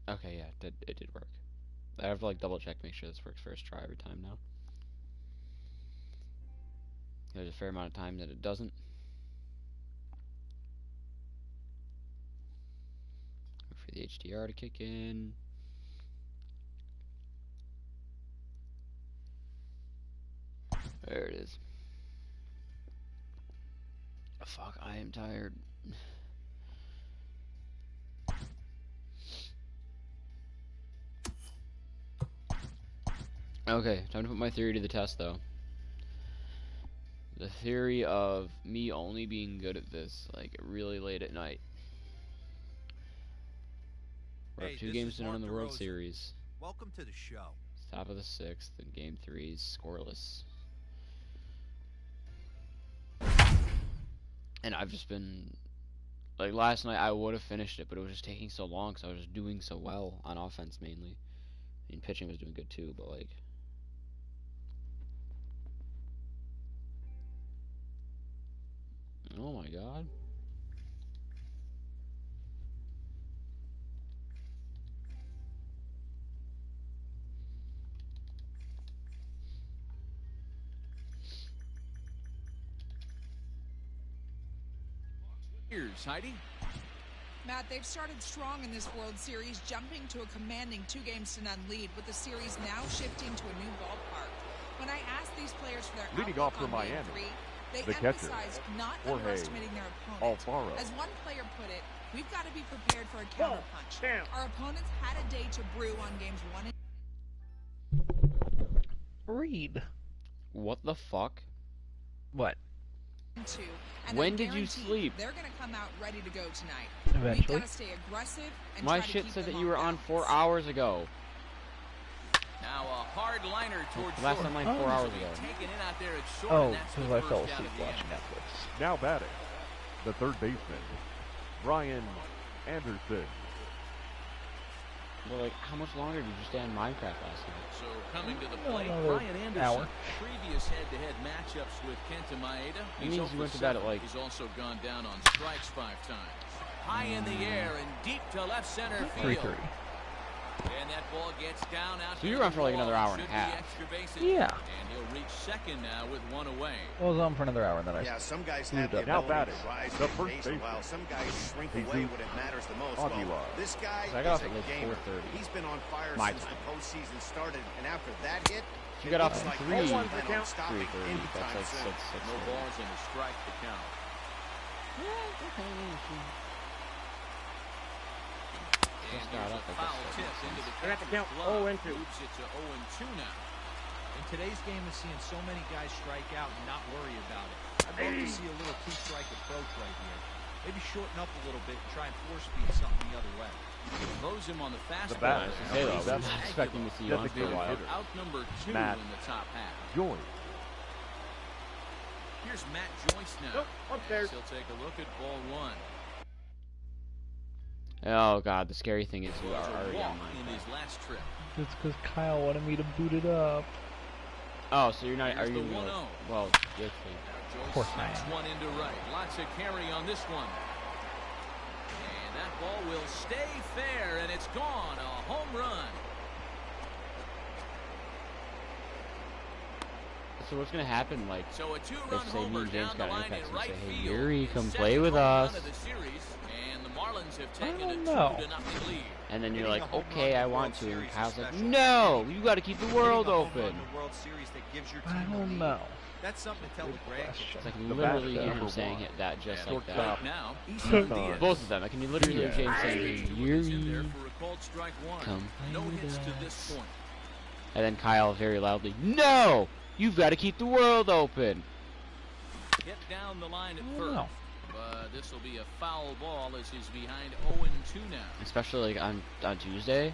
Okay, yeah, it did work. I have to like double check, make sure this works first try every time now. There's a fair amount of time that it doesn't. Wait for the HDR to kick in. There it is. Fuck, I am tired. Okay, time to put my theory to the test, though. The theory of me only being good at this, like, really late at night. We're up 2 games to none in the World Series. Welcome to the show. It's top of the 6th, and Game 3 is scoreless. And I've just been... Like, last night I would have finished it, but it was just taking so long, because I was just doing so well on offense, mainly. I mean, pitching was doing good, too, but, like... Oh my god. Here's Heidi. Matt, they've started strong in this World Series, jumping to a commanding 2-0 lead, with the series now shifting to a new ballpark. When I asked these players for their leading off for on Miami, Game 3, they the emphasized catcher, not Jorge underestimating their opponent. Alfaro. As one player put it, we've got to be prepared for a counterpunch. Our opponents had a day to brew on games 1 and Read. What the fuck? What? 2. And When did you sleep? They're going to come out ready to go tonight. Eventually. We've got to stay aggressive and My try to shit keep said them that you were on balance. 4 hours ago. Now a hard liner towards Last short. time like 4 hours ago. Taken in out there at short, Oh, and that's the because I fell first out asleep of the watching inning. Netflix. Now batting, the third baseman, Brian Anderson. Well, like, how much longer did you stay on Minecraft last night? So coming to the plate, Another Brian Anderson. hour. Previous head-to-head matchups with Kenta Maeda. That means you went to bed at, like- He's also gone down on strikes 5 times. High in the air and deep to left center field. 3:30. And that ball gets down out. So you were on for like another hour and a half. Yeah. And he'll reach second now with 1 away. I was on for another hour, and then I Yeah, some guys moved have the up. Now ability batting, to rise the to the first base, baseman, while some guys shrink Jesus away when it matters the most. Aguilar. Well, this guy So I got is off a at like gamer. 4:30. He's been on fire My since time. the postseason started, and after that hit, You it got off looks at like 3. he's 0-1 planning for on count. stopping 3:30. anytime That's soon. No balls and a strike to count. And Just got here's up, a I foul guess. tip into the They're at the count, catcher's glove. 0-2. Moves it to 0-2 now. In today's game is seeing so many guys strike out and not worry about it. I'd love to see a little two-strike approach right here. Maybe shorten up a little bit and try and force-feed something the other way. Throws him on the fastball. bat. Hey, though, I was That's not expecting to see you on for a designated while. hitter. Out number 2 Matt in the top half. Joyce. Here's Matt Joyce now. Nope, upstairs. He'll take a look at ball 1. Oh god, the scary thing is you Throws are a already on walk in his Minecraft. last trip. It's because Kyle wanted me to boot it up. Oh, so you're not, Here's are you the gonna, 1-0. well, this thing. Joyce course I slides am. one into right. Lots of carry on this one. And that ball will stay fair, and it's gone. A home run. So what's gonna happen, like, So a two-run if say me homer and James down the got an line Apex in and right say, hey, field. Yuri, come His play with second home us, run of the series, and the Marlins have taken a don't know. 2-0 lead. and then you're Hitting like, a home okay, run I in the want World to, and Series is Kyle's like, special. no, you gotta keep the world Hitting a home run open. in the World Series that gives your I team the don't lead. know. That's something to tell the grandkids. It's like The literally batter, hear him number saying 1. it that just And like that. shortstop. now, Diaz. Both of them. I can literally hear James saying, is in there Yuri, for a called strike 1. come No play hits with to us. this point. And then Kyle very loudly, no, you've got to keep the world open. Hit down the line at I don't first. know. But this will be a foul ball as he's behind 0-2 now. Especially like on Tuesday,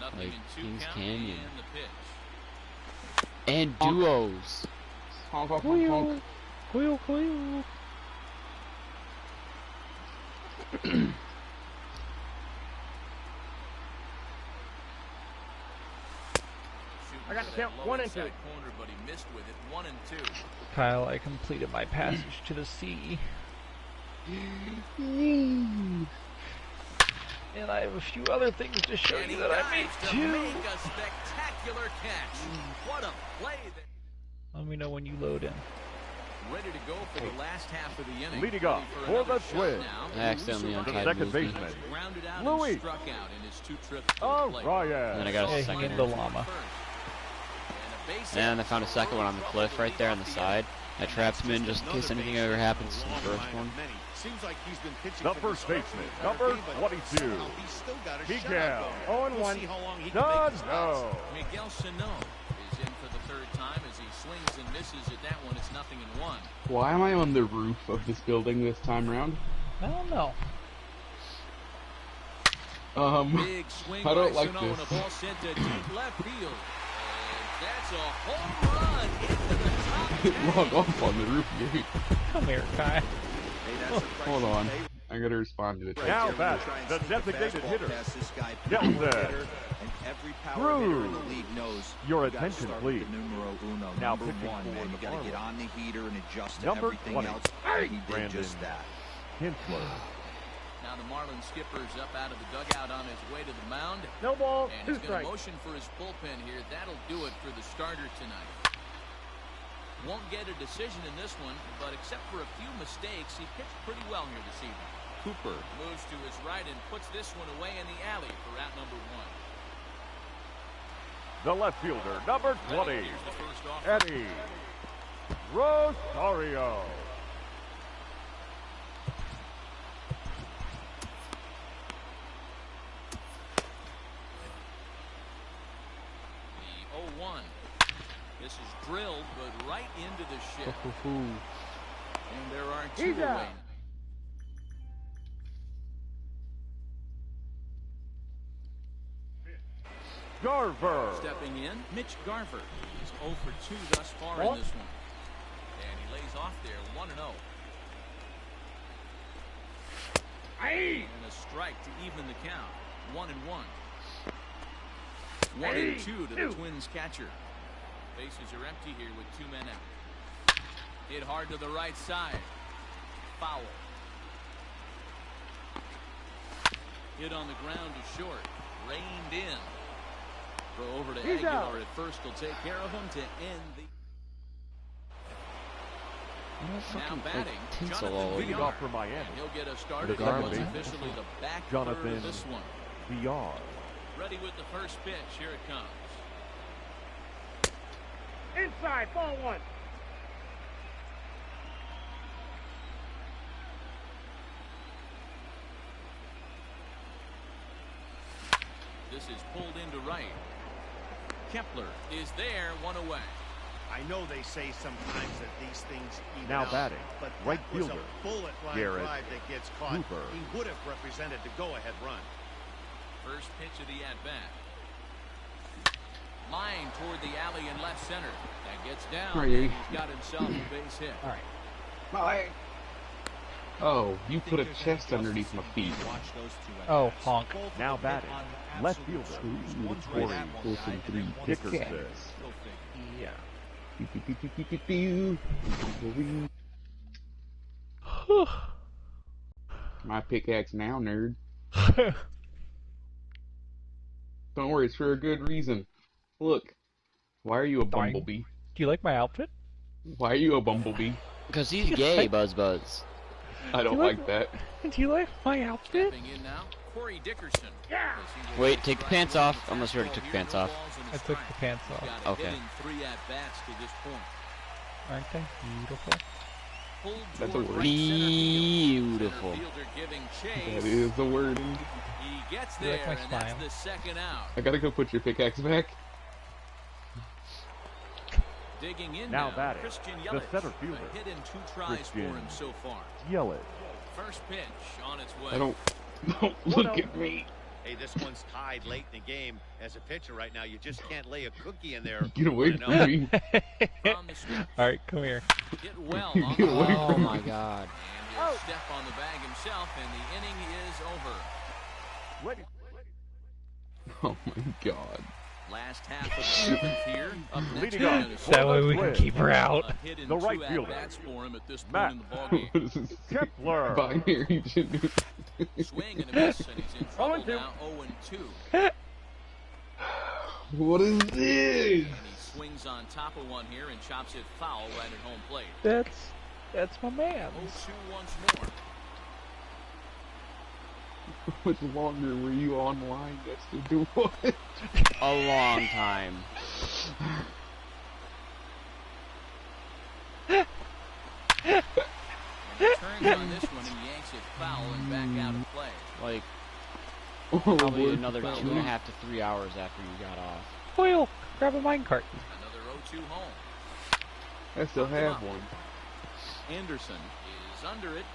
Nothing like in 2 Kings count Canyon. and the pitch. and duos. Quill, quill, quill. Shooting I got for the that count, low 1 and inside 2. corner, but he missed with it. 1-2. Kyle, I completed my passage to the sea. And I have a few other things to show And he you that I made dives to too. make a spectacular catch. What a play. Let me know when you load in. Ready to go for the last half of the inning. Leading off Ready for the another shot Twins. now. I accidentally Luis untied Arraez. second Movie. baseman. Grounded out Louis. and struck out in his 2 trips to the All plate. right. And then I got Yeah, a he second. named the llama. And I found a second one on the cliff right there on the side. I trapped him in just in case anything ever happens to the first one. Seems like he's been pitching The from first start baseman, to number the but 22. somehow he's still got a Miguel, shutout going. 0-1. We'll see how long he can make Does this last. no. Miguel Sano is in for the 3rd time as he swings and misses at that one. It's 0-1. Why am I on the roof of this building this time around? I don't know. Big swing I don't by like Sano and this. a ball sent to deep left field. And that's a home run into the top 10. Log off on the roof gate. Come here, Kai. Hold on. I gotta respond to the text. Now back, the designated hitter. Nelson. Every power hitter in the Cruz. league knows Your you gotta attention, start please. with the numero uno, Now number pitching 1, for man. You the got to get Marlins. on the heater and adjust to Number everything 20. else. And he did Brandon. just that. Kinsler. Now the Marlins skipper's up out of the dugout on his way to the mound. No ball, And 2 he's going to strikes. motion for his bullpen here. That'll do it for the starter tonight. Won't get a decision in this one, but except for a few mistakes, he pitched pretty well here this evening. Cooper. Moves to his right and puts this one away in the alley for out number 1. The left fielder, number 20. Here's the first offer. Eddie Rosario. The 0-1. This is drilled, but right into the shed. Ooh. And there are 2 He's out. away. Garver. Stepping in, Mitch Garver. He's 0 for 2 thus far What? in this one. And he lays off there, 1-0. And a strike to even the count. 1-1. 1-2 to the Twins catcher. Bases are empty here with 2 men out. Hit hard to the right side. Foul. Hit on the ground to short. Reined in. Throw over to He's Aguilar out. at first. Will take care of him to end the. What Now fucking batting, like tinsel Jonathan all over Leading you. Villar. off for Miami. And he'll get us started The on what's garbage. officially the back Jonathan third of this one. VR. Ready with the first pitch. Here it comes. Inside, ball 1. This is pulled into right. Kepler is there, 1 away. I know they say sometimes that these things even Now out, batting, but right that was fielder, a bullet line Garrett drive that gets caught. Cooper. He would have represented the go-ahead run. First pitch of the at-bat. Line toward the alley in left center. That gets down. All right, And he's got himself a base hit. All right. Bye. Oh, you put a chest underneath my feet. Watch those 2 Oh, at-bats. honk. Both of Now them hit batting, on left absolute fielder, screws. Ooh, One's Corey right at one Wilson, guy, and 3 then one's Dickerson. back. Dickerson. Go figure. Yeah. Pew, pew, pew, pew, pew, pew, pew. My pickaxe now, nerd. Don't worry, it's for a good reason. Look, why are you a Dying. bumblebee? Do you like my outfit? Why are you a bumblebee? Because he's gay, Buzz Buzz. I don't You like like that. Do you like my outfit? Stepping in now, Corey Dickerson. Yeah. Wait, take the pants off. Unless you already took the pants off. I took the pants off. Okay. In 3 at-bats to this point. Aren't they beautiful? Pulled That's a toward word. right center field. Beautiful. Center fielder giving That chase. is the word. He gets You there, like my and that's smile? the second out. I gotta go put your pickaxe back. Digging in Now now, batting, Christian the Yelich. center fielder, A hit in 2 tries for him Christian so far. Yelich. First pitch on its way. I don't look at me. Hey, this one's tied late in the game. As a pitcher right now, you just can't lay a cookie in there. Get away One and from me. From the stretch. All right, come here. Hit well Get on the away ball. Oh my god. And he'll step on the bag himself, and the inning is over. Ready. Oh my god. Last half of the 7th here. Up next, Leading off, Minnesota. That way we can Twins. keep her out. A hit in The 2 right fielder, at-bats for him at this point Matt. in the ballgame. What is this? Kepler. Binary gender. Swing and a miss, and he's in trouble now. 0-2. What is this? And he swings on top of one here and chops it foul right at home plate. That's my man. 0-2 once more. How much longer were you online yesterday? Do what? A long time. And he turns on this one and yanks it foul and back out of play. Like, Oh, probably Lord. another 2.5 to 3 hours after you got off. Will, grab a minecart. Another 0-2 home. I still have one. Anderson is under it.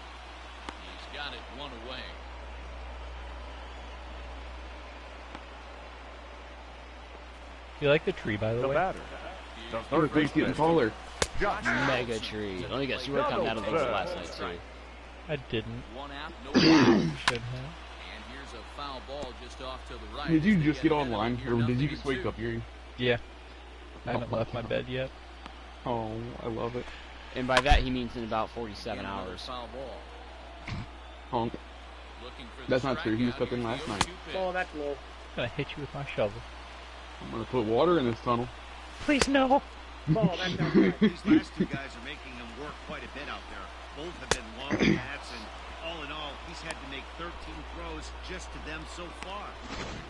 He's got it one away. You like the tree, by the The way? batter. The Oh, third the thing's getting baseman. taller. Josh. Mega tree. Let me guess, you worked on that a little bit last night too. I didn't. One out, no Should out. have. And here's a foul ball just off to the right. Did you They just get ahead of online, it, or did you 0-2. just wake up here? Yeah. I haven't left my bed yet. Oh, I love it. And by that he means in about 47 Again, another hours. Foul ball. Honk. Looking for the That's not true. He was strikeout. stepping Here's last the night. 0-2 pitch. Oh, that's low. I'm gonna hit you with my shovel. I'm gonna put water in this tunnel. Please no. Oh, that's not right. These last two guys are making him work quite a bit out there. Both have been long bats, and all in all, he's had to make 13 throws just to them so far.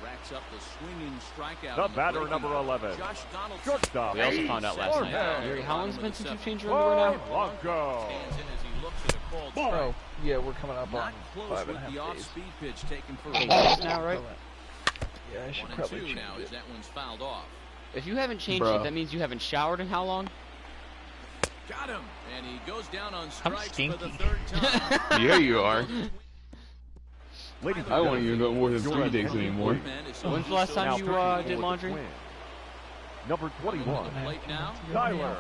Racks up the swinging strikeout. The on batter, breaking number ball. 11. Josh Donaldson. Shortstop. We also found out last night. Jorge Gary, how long has it been since you changed your Juan underwear now? Blanco. Stands in as he looks at a called strike. Oh, yeah, we're coming up Not on close 5.5 with the days. off-speed pitch taken for a Eight ball. days now, right? Yeah, I should 1 and probably 2 change now it. as that one's fouled off. If you haven't changed Bruh. it, that means you haven't showered in how long? Got him, and he goes down on strikes for the stinky. third time. Yeah, you are. Ladies and I won't even gentlemen, go more than your 3 days attention, anymore. When's the last time now you pitching did for the laundry? Twins. Number 21. Plate now. Tyler.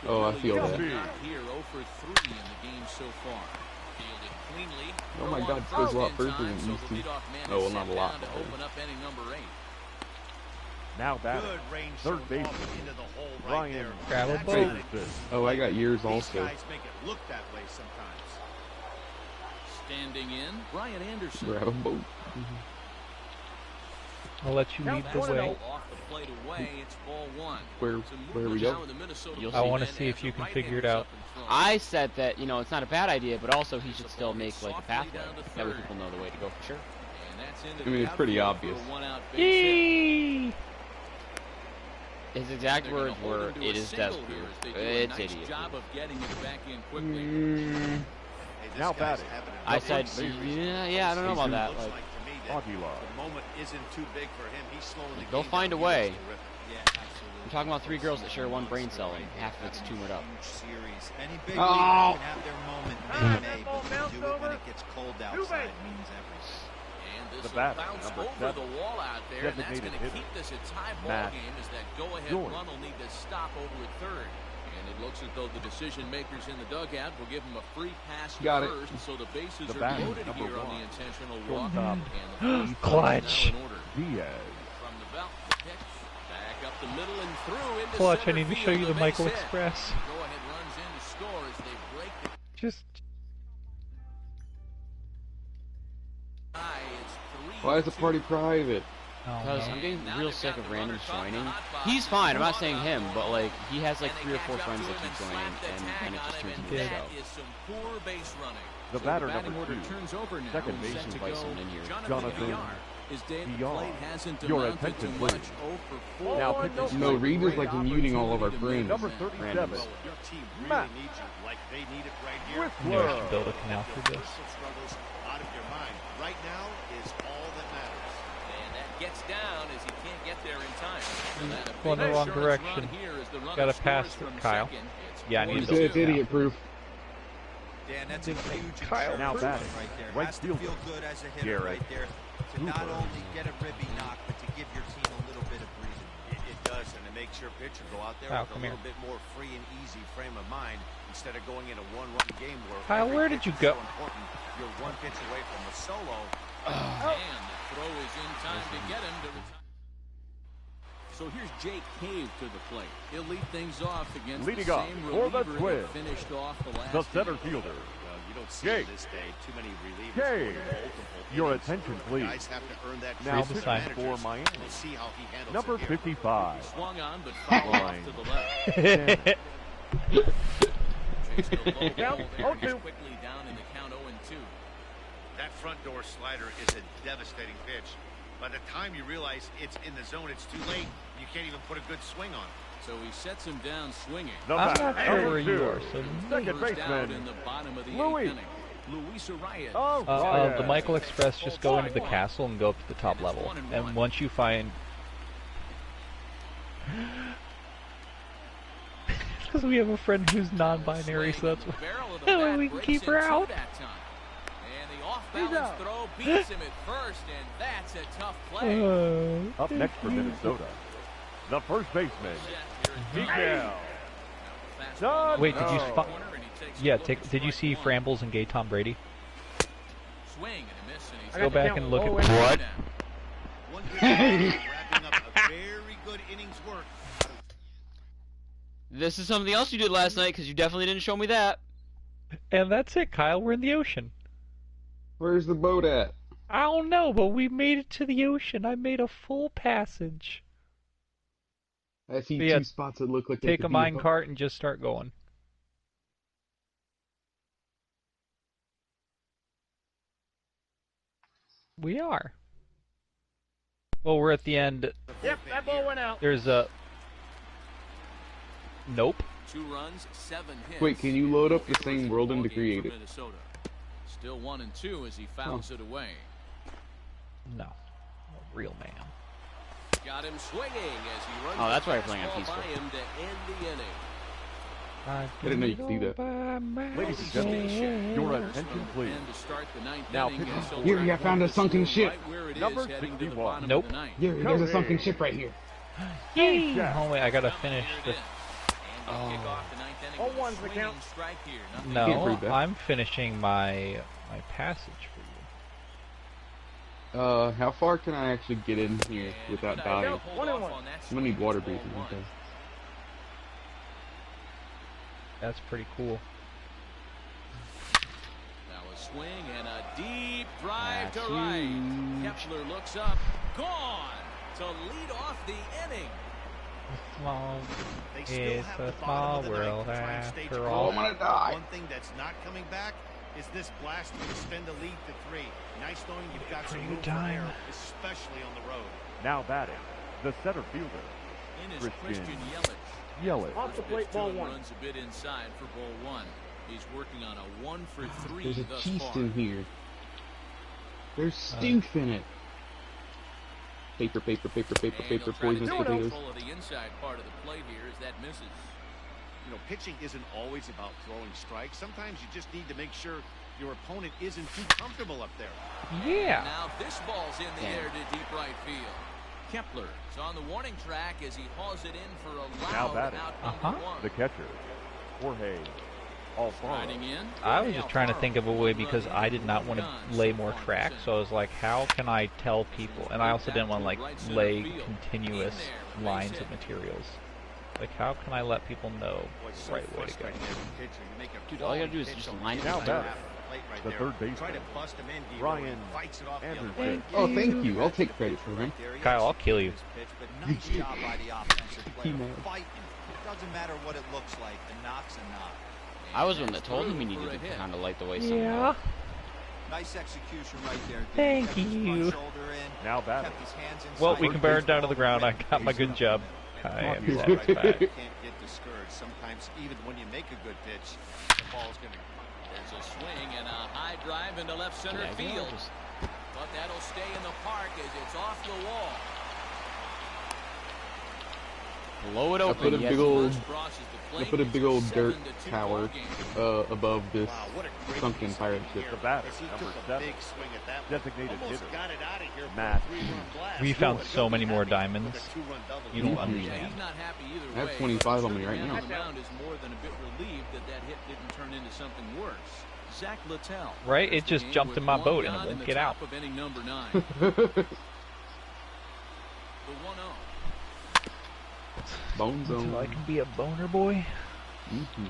Oh, I feel that. Not here, 0 for 3 in the game so far. Fielded cleanly. Oh my Throw God, on it goes a lot first further in than it time, used so to. the leadoff man Oh, well, is not sent a lot, down to but- open up inning number 8. Now batting. Good range Third shown off baseman. into the hole right Brian there. Grab a That's boat. not a good Oh, I got years These also. guys make it look that way sometimes. Standing in, Brian Anderson. Grab a boat. I'll let you lead the way. Off the plate away, it's ball 1. Where Some we movement go? now in the Minnesota You'll I see. want to bullpen see if as you the can right-hander's figure it out. up in front. I said that, it's not a bad idea, but also he should still make like a Softly pathway. down to That way third. people know the way to go for sure. And that's into I mean, the it's pretty outfield obvious. for a one-out base hit. Yee! His exact They're gonna words hold were, him to "It a is single desperate." here as they do a It's nice idiot. job of getting it back in quickly. Mm, Hey, this Now guy's batting. having an I said, amazing yeah, I don't know about that. Looks Like, like to me that Aguilar. the moment isn't too big for him. He's slowing the They'll game find down. a way. He looks terrific. Yeah, absolutely. I'm talking about 3 girls that share one brain cell, and half of it's tumored up. Huge series. Any big Oh. league can have their moment mid-May, but they do it when it gets cold outside. It means everything. And this The will batter, bounce number over 7. the wall out there, and that's Designated going to keep hitter. this a tie ball Matt game as that go-ahead George. run will need to stop over at third. And it looks as though the decision makers in the dugout will give him a free pass to Got it. first, so the bases The are batter, loaded number here on 1. the intentional walk. Shortstop. And the first Clutch. is now in order. Diaz. From the belt, the pitch, back up the middle and through into Clutch, I center need to show field, you a the base Michael hit. Express. Go-ahead runs in to score as they break the Just tie. It's 3-2. why is the party private? Because no. I'm getting Now real they've sick got of the runner randoms caught in the joining. hot box. He's fine, I'm not One saying out him, for but like, he has like And 3 they or 4 catch up friends to that him keep and joining, slap the and tag it on just him, turns and into a Yeah. that show. is some poor base running. The So batter, the batting number order 2. turns over now. Second and base set to invite go. someone in here. Jonathan Villar. His day at the Villar. plate hasn't Your amounted to attention, much. please. 0 for 4. Now pitching. No, Reed is like muting all of our friends. Number 37. Well, your team really Matt. needs you like they need it right here. With I knew I love. should build a canal through this. Personal struggles out of your mind. Right now is all that matters. And that gets down as he can't get there in time. And that a Going the big wrong insurance direction. run here as the runner Gotta scores pass from Kyle. second. It's Yeah, I need He to 4-2. said it's idiot proof. Dan, that's a huge Kyle. Now insurance batting. right there. Right Has to fielder. feel good as a hitter Garrett right there to not Cooper. only get a ribby knock, but to give your team a little bit of breathing. It does, and it makes your pitcher go out there Kyle, with a come little here. bit more free and easy frame of mind instead of going in a one-run game where Kyle, every where pitch did you is go? so important. You're one pitch away from a solo. And the throw is in time to get him to retire. So here's Jake Cave to the plate. He'll lead things off against Leading the off same for the reliever Twins, that finished off the last The center inning. fielder, You don't see Jake. it this day. Too many relievers Jake. going multiple Your innings. attention, please. Guys have to earn that Now trust sign from for managers. Miami. We'll see how he handles Number it here. 55. Swung on, but fouled off Line. to the left. Shannon. Chased the low ball Count, there. 0-2. He's quickly down in the count 0-2. That front door slider is a devastating pitch. By the time you realize it's in the zone, it's too late. You can't even put a good swing on it. So he sets him down swinging. The I'm batter, not sure number where you 2. are, so Second First out in baseman. the bottom of the Louis. 8th inning. Luis Arias. Oh, the Michael Express, just go into the castle and go up to the top And it's level. 1-1. And once you find... Because we have a friend who's non-binary, so that's That way we can keep her out. And the off-balance throw beats him at first, and that's a tough play. Up next for Minnesota, the first baseman, Miguel. Wait, did you did you see Frambles and Gay Tom Brady? Swing and a miss, and he's Go back and look at What? One good inning, wrapping up a very good innings work. This is something else you did last night because you definitely didn't show me that. And that's it, Kyle. We're in the ocean. Where's the boat at? I don't know, but we made it to the ocean. I made a full passage. I see Yeah, two spots that look like they Take could a be mine boat. cart and just start going. We are. Well, we're at the end. Yep, that ball went out. There's a... Nope. 2 runs, 7 hits. Wait, can you load up the same world and to create it? Minnesota. Still 1-2 as he fouls it away. No. A real man. Got him swinging as he runs. Oh, that's the why you're playing on fastball peaceful. by him to end the inning. I didn't know you could do that. Ladies and gentlemen, your attention, please. And to start the 9th Now inning, pitching and so Here, I found a sunken ship. right where it is, Number heading to the 61. bottom Nope. of the 9th. Here, there's a sunken ship right here. Yay! Jack. Oh, wait, I gotta finish Here the... it is. And they kick off the 9th inning with a 0-1's the swinging count. strike here. Nothing Can't No, prove that. I'm finishing my passage for you. How far can I actually get in here And without good dying? idea, hold off on that I'm gonna need swing. water Ball breathing. one. Okay. That's pretty cool. Now a swing and a deep drive That's to right. huge. Kepler looks up, gone to lead off the inning. Small. They still It's have a the small bottom of the world ninth to try and stay after close. all. I'm gonna die. One thing that's not coming back is this blast to extend the lead to 3. Nice knowing you've got some Pretty room good for time. error, especially on the road. Now batting, the center fielder, In is Christian Christian Yelich. Yelich. First pitch to him runs a bit inside for ball 1. He's working on a 1-for-3 There's a thus cheese far. in here. There's stoof in it. Paper, And he'll try to poisonous take potatoes. control of the inside part of the plate here as that misses. You know, pitching isn't always about throwing strikes. Sometimes you just need to make sure your opponent isn't too comfortable up there. Yeah. Now this ball's in the air to deep right field. Kepler is on the warning track as he hauls it in for a Now loud batting. out number 1. The catcher, Jorge Alfaro. Riding in. I was just trying to think of a way because I did not want to lay more tracks, so I was like, how can I tell people? And I also didn't want to like lay continuous lines of materials. Like, how can I let people know Boy, the so right way to go? frustrating as a pitcher. You make a Dude, all you gotta do is quality just pitch line it on Now the batting, plate right the there. third baseman, Try to bust him in, Debo, Ryan and fights it off the other Anderson. way. Oh, thank you. I'll take credit for him. Kyle, I'll kill you. Nice job by the offensive player. He-Man. Fighting. It doesn't matter what it looks like. The knock's a knock. I was the one that told him he needed to kind of light the way somehow. Yeah. Nice execution right there. Dave. Thank Kept his front you. shoulder in, Now batting, kept his hands inside. Well, we can bear it down to the ground. I got my good job. I am satisfied. You can't get discouraged. Sometimes even when you make a good pitch, the ball's going to... There's a swing and a high drive into left center Yeah, field. just- But that'll stay in the park as it's off the wall. Blow it I open. put a yes. big old, First crosses the I plate. put a It's big old dirt 7-2 tower ball game. above this Wow, what a great sunken piece of pirate gear. ship. The batter, As he number took a 7, big swing at that one. designated Almost hitter, got it out of here for Matt. a 3-run blast. We found He'll so be many more happy diamonds. with a 2-run double. You don't Mhm. understand. He's not happy either I have way, 25 but on me right certainly now. on the mound is more than a bit relieved that that hit didn't turn into something worse. Zach Littell. Right? It starts the just game jumped with in my one boat and it down won't in get the out. top of inning number 9. The 1-0. Bone zone. So I can be a boner boy. Mhm.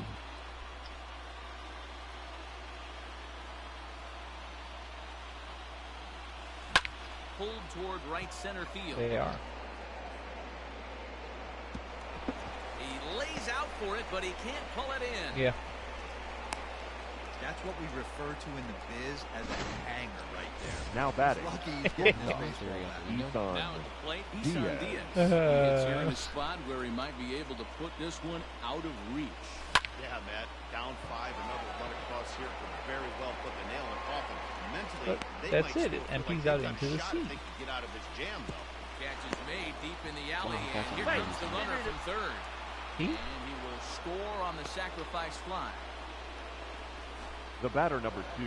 pulled toward right center field. They are. He lays out for it, but he can't pull it in. Yeah. That's what we refer to in the biz as a hanger right there. Now batting. Lucky he's getting his baseball back. Now at the plate, Diaz. Diaz. He gets here in a spot where he might be able to put this one out of reach. Yeah, Matt. Down 5, another run across here could very well put the nail in the coffin. Mentally, But they that's might it. It still feel empties like out they've got into the a shot sea. if they can get out of this jam, though. Catch is made deep in the alley, Wow, and that's here amazing. comes the runner from third. He? And he will score on the sacrifice fly. The batter number 2,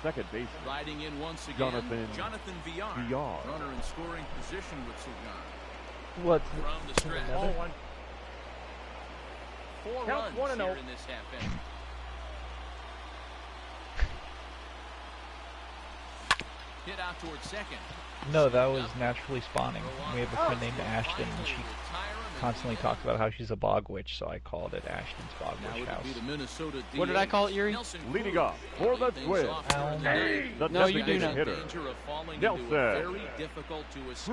second baseman. Riding in once again, Jonathan Villar. Villar. Runner in scoring position with Sugan. What? From the stretch. Another? 4 runs here in this half inning. Hit out towards second. No, that was naturally spawning. We have a friend named Ashton, and she constantly talks about how she's a bog witch, so I called it Ashton's Bog Witch House. What did I call it, Yuri? Leading off for the Twins. The No, you do designated not. hitter. Nelson. Cruz. I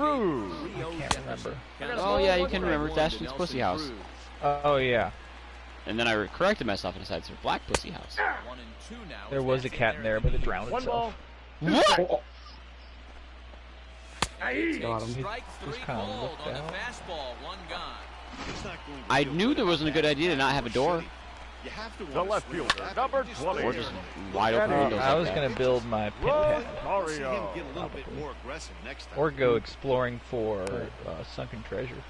can't remember. Oh yeah, you can remember. It's Ashton's Pussy House. Oh, yeah. And then I corrected myself and decided it's Black Pussy House. There was a cat in there, but it drowned itself. What? Got him. Strike Just 3 kinda called looked on the out. fastball, 1 gone. I knew there wasn't a good idea to not have a door. You have to The left fielder, number 20. Or just wide open windows I like was that. going to build my pin pad. We'll see him Mario. get a little bit more aggressive next time. Or go exploring for sunken treasure.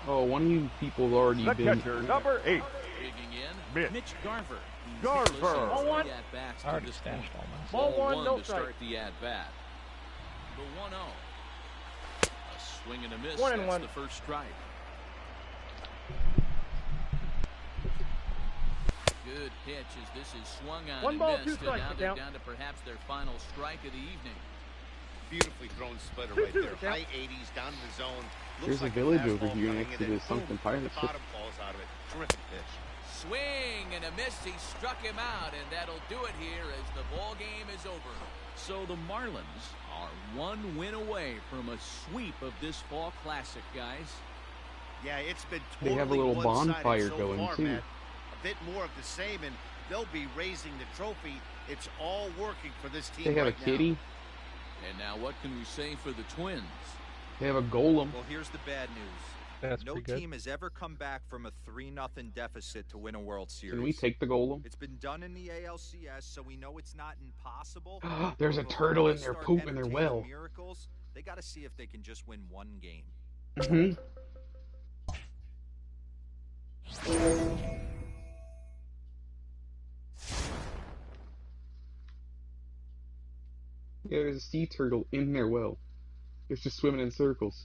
Oh, one of you people's already The been. catcher, number 8. Digging in, Mitch. Garver. Garver. Ball Ball I already stashed all mine. Ball 1 to start the at-bat. The 1-0. A swing and a miss. That's the first strike. Good pitch as this is swung on and missed. And now they're down to perhaps their final strike of the evening. Beautifully thrown splitter right there. High 80s down to the zone. There's a village over here next to the sunken pirate The ship. bottom falls out of it. Terrific pitch. Swing and a miss. He struck him out, and that'll do it here as the ball game is over. So the Marlins are 1 win away from a sweep of this fall classic, guys. Yeah, it's been They totally have a little one-sided bonfire so going, far, too. Matt. A bit more of the same, and they'll be raising the trophy. It's all working for this team. They have a right now. kitty. And now what can we say for the Twins? They have a golem. Well, here's the bad news. That's No pretty good. team has ever come back from a 3-0 deficit to win a World Series. Can we take the golem? It's been done in the ALCS, so we know it's not impossible. There's a But turtle in before their they start poop in their entertaining well. Miracles, they got to see if they can just win 1 game. Mm-hmm. Yeah, there's a sea turtle in their well. It's just swimming in circles.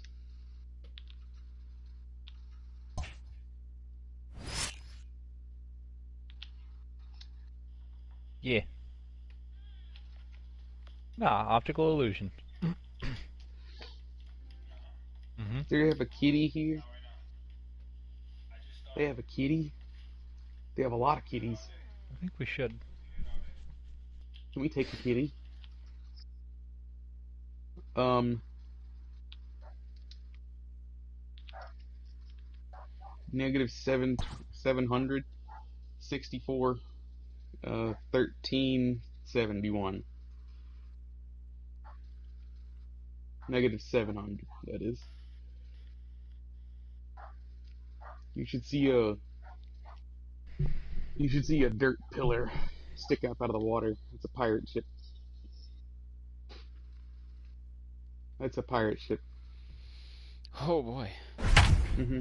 Yeah. Nah, optical illusion. Do they have a kitty here? They have a kitty? They have a lot of kitties. I think we should. Can we take the kitty? Negative 700 64 1371. Negative 700, that is. You should see a dirt pillar stick up out of the water. It's a pirate ship. That's a pirate ship. Oh boy. Mm-hmm.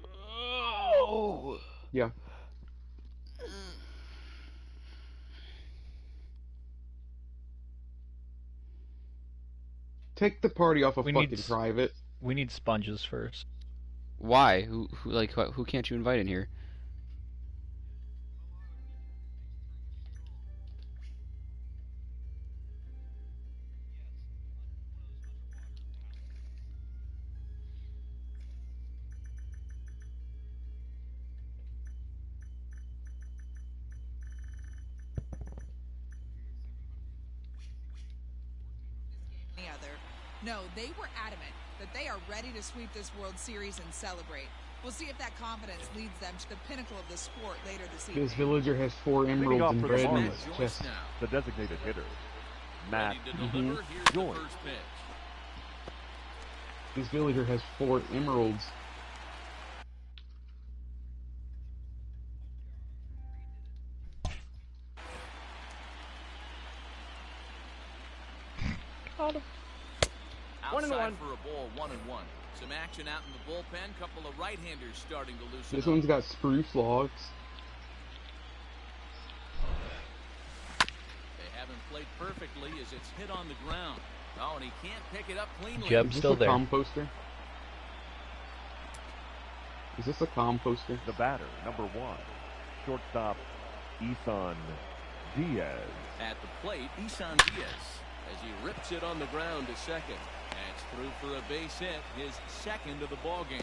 Oh. Yeah. Take the party off of We fucking need s- private. We need sponges first. Why? Who can't you invite in here? No, they were adamant that they are ready to sweep this World Series and celebrate. We'll see if that confidence leads them to the pinnacle of the sport later this evening. This villager has 4 Leading emeralds off and for the bread in Marlins, his chest. the designated hitter, Matt Ready to deliver. Here's the Joy. first pitch. This villager has 4 emeralds. Outside for a ball, 1-1. Some action out in the bullpen. Couple of right-handers starting to loosen This up. one's got spruce logs. They haven't played perfectly as it's hit on the ground. Oh, and he can't pick it up cleanly. Jeb Is this still a there. composter? Is this a composter? The batter, number 1, shortstop, Isan Diaz. At the plate, Isan Diaz, as he rips it on the ground to second. That's through for a base hit, his second of the ball game.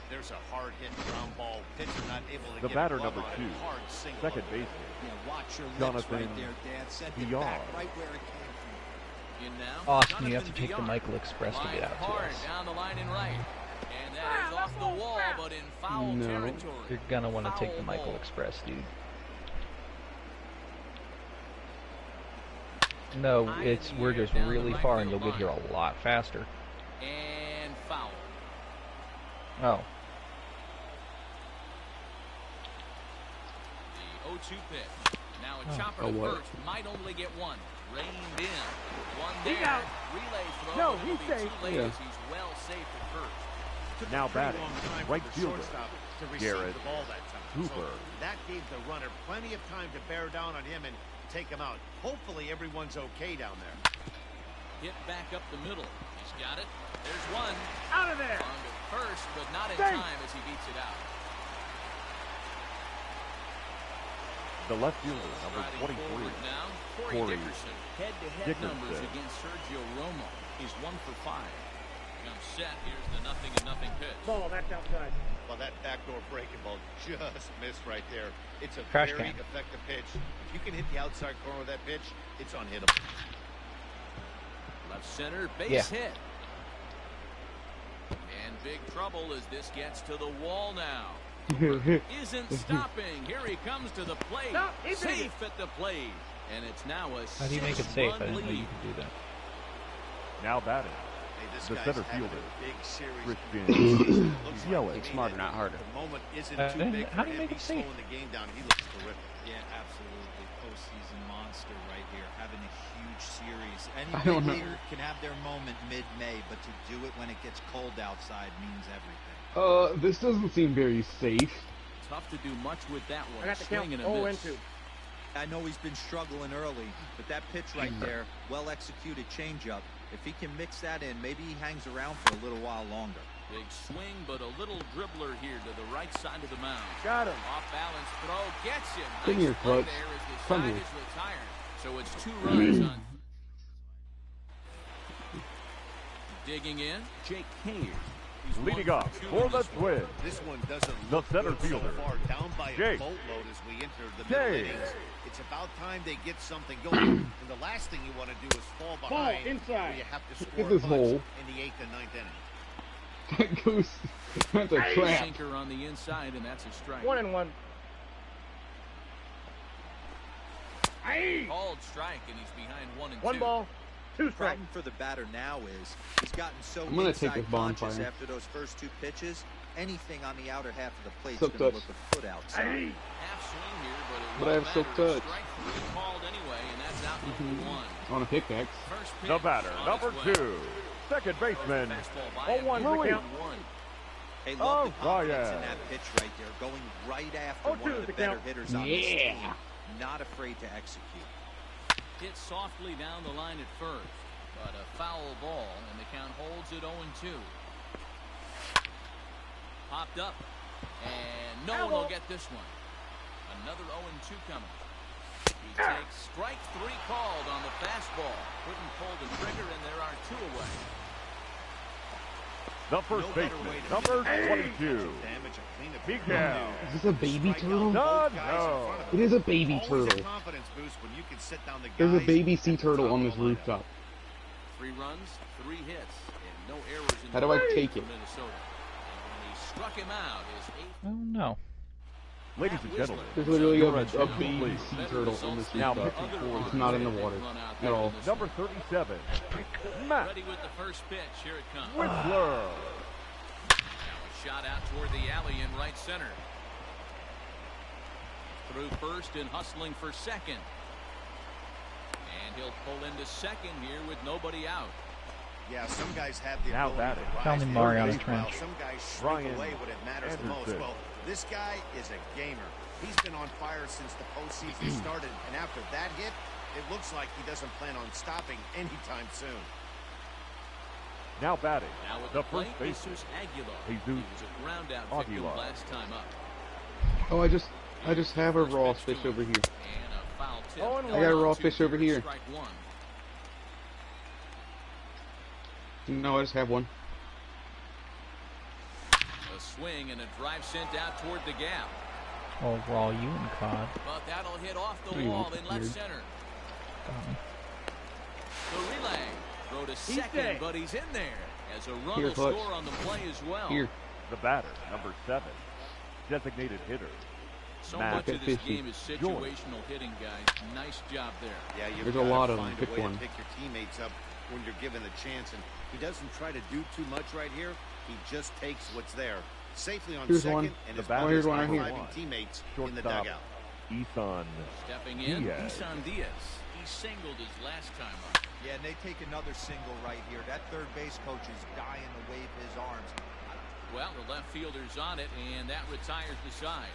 There's a hard hit ground ball. Pitcher not able to The get batter, a glove number on 2, it. Hard single second up. baseman, Yeah, watch your lips Jonathan right there, Dad. Send it Villar. back right where it came from. In now, Austin, you have to Jonathan take the Villar. Michael Express to get Line out to hard us. down the line and right. And that is off the wall, but in foul No. territory. You're gonna want to take the Foul Michael ball. Express, dude. No, High in it's the we're air, just down the really right far, and field you'll get here line. a lot faster. And foul. Oh, The 0-2 pitch. Now a chopper Oh, to what? first. Might only get one. Reined in. One there. Relay throw. No, but he's it'll be safe. too late Yeah. as he's well safe at first. Now Pretty batting, long time right for the fielder, shortstop to receive Garrett the ball that time. Hooper. So that gave the runner plenty of time to bear down on him and take him out. Hopefully everyone's okay down there. Hit back up the middle. He's got it. There's one. Out of there. On to first, but not in Safe. time as he beats it out. the left fielder, number Striding 23, forward now, Corey Dickerson. Head-to-head numbers Dickerson. against Sergio Romo. He's 1 for 5. Comes set. Here's the 0-0 pitch. Ball, that's outside. Well, that backdoor breaking ball just missed right there. It's a Trash very can. effective pitch. If you can hit the outside corner of that pitch, it's unhittable. Left center, base Yeah. hit. And big trouble as this gets to the wall now. Isn't stopping. Here he comes to the plate. No, he's Safe at the plate. And it's now a how do you make it safe? I 6-run didn't know you lead. could do that. now batting, Hey, this the guy's center having fielder, a big series. Christian Looks Yelich. like Smarter, not harder. The moment isn't Uh, too big how for do you him. make it He's safe? slowing the game down. He looks terrific. Yeah, absolutely. Postseason monster right here, having a huge series. Any I don't know. mid-leaguer can have their moment mid-May, but to do it when it gets cold outside means everything. This doesn't seem very safe. Tough to do much with that one. I got the count. Swing and a 0 miss. and 2. I know he's been struggling early, but that pitch right there, well-executed changeup. If he can mix that in, maybe he hangs around for a little while longer. Big swing, but a little dribbler here to the right side of the mound. Got him. Off balance throw, gets him. Come Nice here, play Clutch. there as the Come side here. is retired. So it's 2 runs on. Digging in, Jake Hayes. He's Leading 1 off 2 for in the this one. Twins, This one doesn't The look center good fielder, so far. Down by a Jake boatload as we enter the middle Hayes. innings. It's about time they get something going. And the last thing you want to do is fall behind inside. where you have to Look score at this punch hole. in the 8th and 9th inning. That goes. That's a trap. Sinker on the inside, and that's a strike. 1 and 1. Aye. Called strike, and he's behind 1 and 2. 1 ball, 2 The strikes. problem for the batter now is he's gotten so I'm gonna take inside this conscious bonfire. after those first 2 pitches. Anything on the outer half of the plate is Silk going to touch. look a foot outside. Aye. Half swing here, but it But I won't have silk matter. touch. Strike 3 called anyway, and that's out number 1. On a pickaxe. First pitch the batter, on number its way. 2, second baseman, Fastball by him, 0-1 Louis. count. 1. Hey, love the Oh, confidence yeah. in that pitch right there, going right after 0-2 one of is the the better count. hitters on this Yeah. team. Not afraid to execute. Hit softly down the line at first, but a foul ball, and the count holds at 0-2. Popped up, and no one will get this one. Another 0-2 coming. He takes strike 3 called on the fastball. Couldn't pull the trigger, and there are 2 away. The first baseman, number 22. Miguel. Is this a baby turtle? No. It is a baby turtle. There's a baby sea turtle on this rooftop. 3 runs, 3 hits, and no errors in How do I take it? Minnesota. And when he struck him out, his 8th. Oh no. Ladies and gentlemen, There's literally your a attention, baby please. sea turtle on this Now rooftop. pitching for It's not in the water at all. number 37, Matt Ready with the first pitch. Here it comes. Whistler. Now a shot out toward the alley in right center. Through first and hustling for second. And he'll pull into second here with nobody out. Yeah, some guys have the Now ability batting. to Tell rise me to Mariana the occasion, while Trench. some guys shrink Brian away when it matters the most. Anderson. Well, this guy is a gamer. He's been on fire since the postseason started, and after that hit, it looks like he doesn't plan on stopping anytime soon. Now batting, Now with the plate, first baseman, Jesus Aguilar. Jesus He was a ground out victim Aguilar. last time up. Oh, I just have a raw fish over here. And a foul tip. Oh, and I got a raw fish over here. Strike 1. No, I just have one. A swing and a drive sent out toward the gap. Oh, raw you and cod. But that'll hit off the What do you wall want, in left weird? center. Um, The relay. Throw to second, dead. but he's in there. As a run Here, will Clutch. score on the play as well. Here. the batter, number 7, designated hitter, So Matt much of this Fishy. game is Joy. situational hitting, guys. Nice job there. Yeah, you've There's a gotta lot of find them. a Pick way one. to pick your teammates up when you're given the chance, and he doesn't try to do too much right here. He just takes what's there. Safely on Here's second, one. and The his batter, here's one right high-fiving here. teammates in the shortstop, dugout. Ethan. Stepping in, Diaz. Isan Diaz. He singled his last time up. Yeah, and they take another single right here. That third base coach is dying to wave his arms. Well, the left fielder's on it, and that retires the side.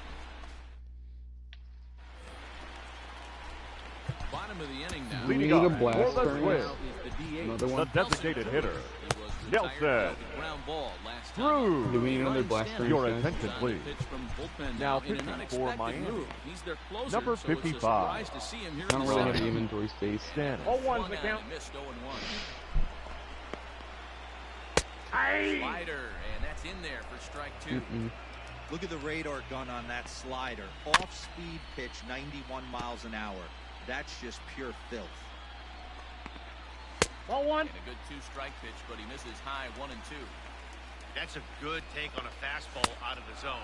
Bottom of the inning now. We Leading need a up blast for the turn. Twins, Now is the DH. Another the one. designated hitter, He was retired Nelson. without the ground ball last time. Drew. Do we need another blast turn, Your guys? attention, please. Pitch from bullpen Now in an pitching for unexpected Miami. move. He's their closer, Number so it's a 55. surprise to see him here I don't in the really have the second. inventory space. Stanton. One out, he missed 0-1. Slider, and that's in there for strike 2. Look at the radar gun on that slider. Off-speed pitch, 91 miles an hour. That's just pure filth. Ball 1. And a good 2-strike pitch, but he misses high 1 and 2. That's a good take on a fastball out of the zone.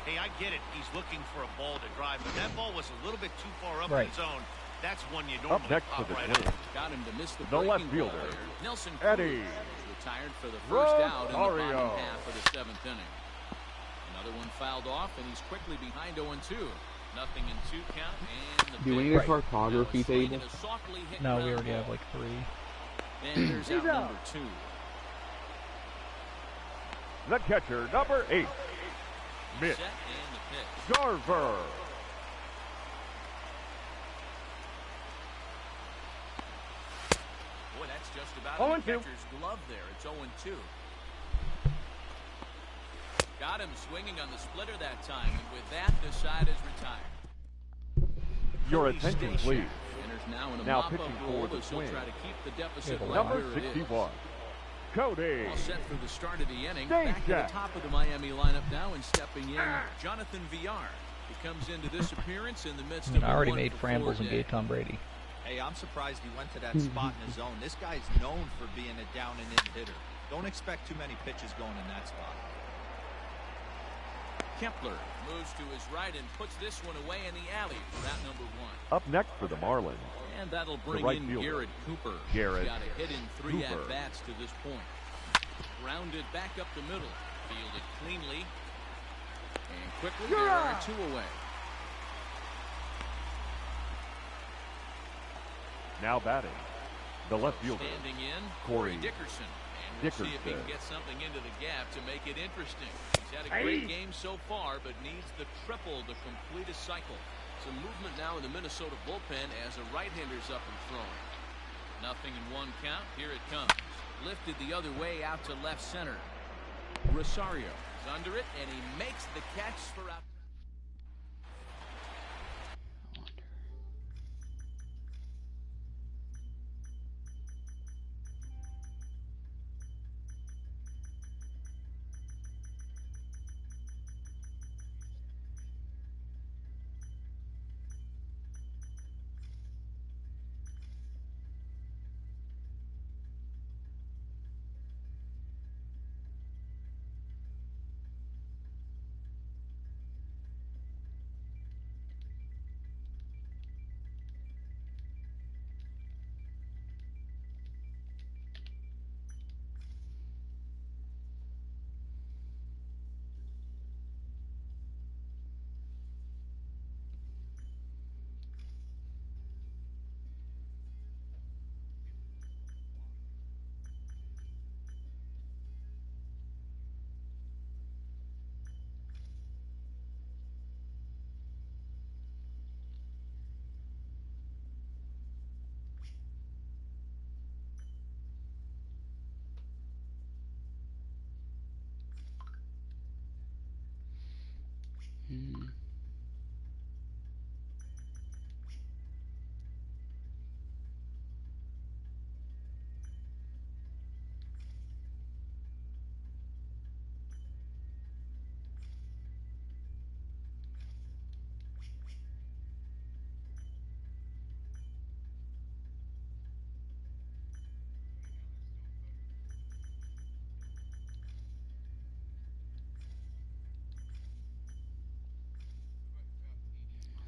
Hey, I get it. He's looking for a ball to drive, but that ball was a little bit too far up Right. in the zone. That's one you Up normally next for pop the right Twins, on. Got him to miss the the left breaking ball fielder, there. Nelson Eddie Cruz retired for the first out in the Rosario. bottom half of the 7th inning. Another one fouled off, and he's quickly behind 0-2. Nothing in 2 count, and the Do we pitch. need a Right. cartography Now a swing table? and a softly hit no, we ground already have ball. like 3. And there's out He's out. number 2. the catcher, number 8, Mitch Set and the pitch. Garver. Boy, that's just about 0-2. in the catcher's glove there. It's 0-2. Got him swinging on the splitter that time, and with that, the side is retired. Your Cody attention, Stashak please. enters now in a Now mop-up pitching role for the as he'll Twins. try to keep the deficit Yeah, right Number where it is. 61, Cody. All set for the start of the inning. Stashak. Back to the top of the Miami lineup now, and stepping in, Jonathan Villar. He comes into this appearance in the midst of I a already made 1-for-4 Frambles and day. gave Tom Brady. Hey, I'm surprised he went to that spot in his zone. This guy's known for being a down and in hitter. Don't expect too many pitches going in that spot. Kepler moves to his right and puts this one away in the alley for out number 1. Up next for the Marlins, And that'll bring right in fielder, Garrett Cooper. Garrett He's got a hit in 3 Cooper. at-bats to this point. Grounded back up the middle. Fielded cleanly. And quickly, there are 2 away. now batting, the left fielder, Standing in, Corey Corey Dickerson. And we'll see if he can Dickerson. get something into the gap to make it interesting. He's had a great game so far, but needs the triple to complete a cycle. Some movement now in the Minnesota bullpen as a right-hander's up and throwing. Nothing in 1 count. Here it comes. Lifted the other way out to left center. Rosario is under it, and he makes the catch for out.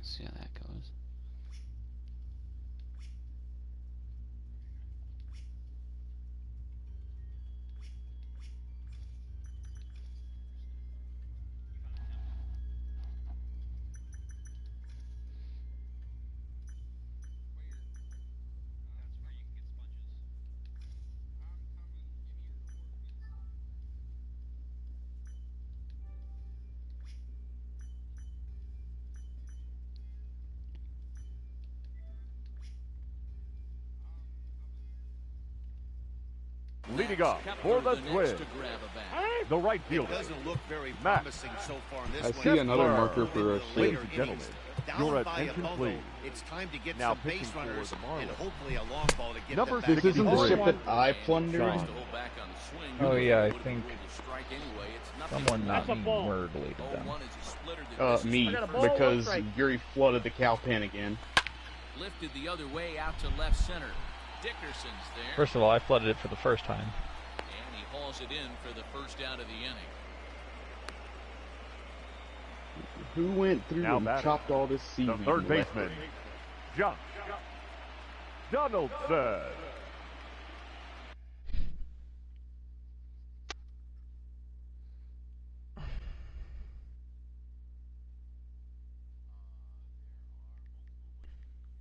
See how that goes. Leading off for the Twins, the right It fielder, doesn't look very Matt. promising so far in this I one. see another Kessler. marker for a Ladies shift. and gentlemen, Down your by a attention bubble. please. It's time to get Now some pitching base for runners the and Marlins. hopefully a long ball to get Number them back. This isn't the ship that I Sean. plundered. Oh yeah, I think someone not That's a me ball. murdered them. Me, I got a ball, because right. Yuri flooded the cow pen again. Lifted the other way out to left center. Dickerson's there. First of all, I flooded it for the first time. And he hauls it in for the first out of the inning. Who went through Now and batting, chopped all this The seaweed? third and left baseman, it? Josh Donaldson.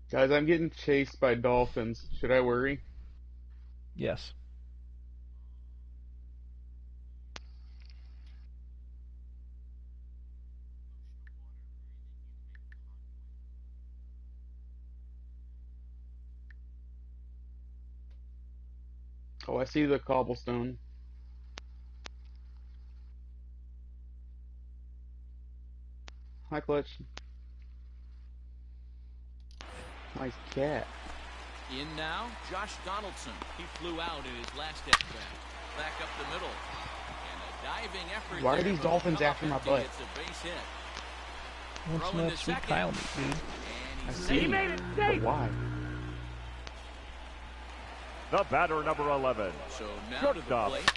Guys, I'm getting chased by dolphins. Should I worry? Yes. Oh, I see the cobblestone. Hi, Clutch. Nice cat. In now, Josh Donaldson. He flew out in his last at-bat. Back up the middle. And a diving effort. Why are there these from dolphins Cobb after my empty. butt? It's a base hit. What's Throwing that to sweet second. Kyle meat, dude? And I he's see. He made it But safe. why? The batter, number 11, So now to the shortstop, plate.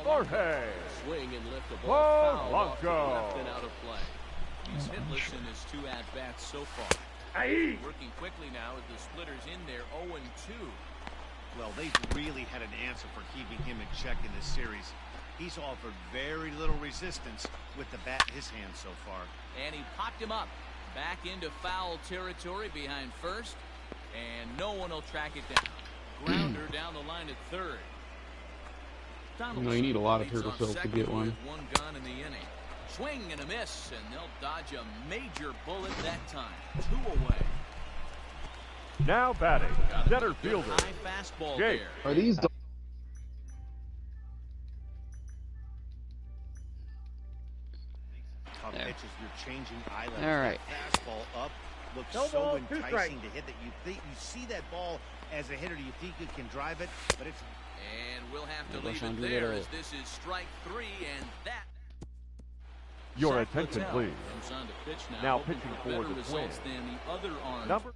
Jorge Swing and lift a ball foul off to the Polanco. left and out of play. He's hitless in his 2 at-bats so far. Aye. Working quickly now as the splitters in there 0-2. Well, they've really had an answer for keeping him in check in this series. He's offered very little resistance with the bat in his hand so far. And he popped him up. Back into foul territory behind first. And no one will track it down. Grounder down the line at third. You know, you need a lot of Donaldson turtle leads shells to on get second one. with 1 gun in the inning. Swing and a miss, and they'll dodge a major bullet that time. 2 away. Now batting, Got a center good fielder, high fastball Jake. there. Are these Tough There. pitches, you're changing islands. All right. Fastball up looks No so ball, 2 enticing strikes. to hit that you think you see that ball as a hitter, you think you can drive it, but it's And we'll have to Yeah, leave Roshan it there Doolittle. as this is strike 3, and that. Your Zach attention, Littell please. comes on to pitch Now hoping pitching for for better the results Twins. than the other arms. number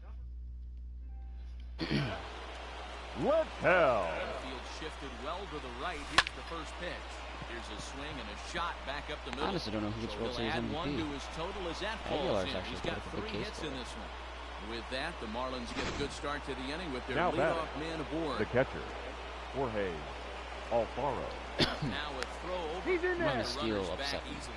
Littell. The field shifted well to the right. Here's the first pitch. Here's a swing and a shot back up the middle. Honestly, don't know who gets So World he'll Series add 1 to MVP. his total as that Aguilar's falls in. actually He's got got a good 3 case hits for in it. this one. With that, the Marlins get a good start to the inning with their Now leadoff man aboard. The catcher, Jorge Alfaro. Now a throw over. He's in The there. Steele runners upset back me. easily.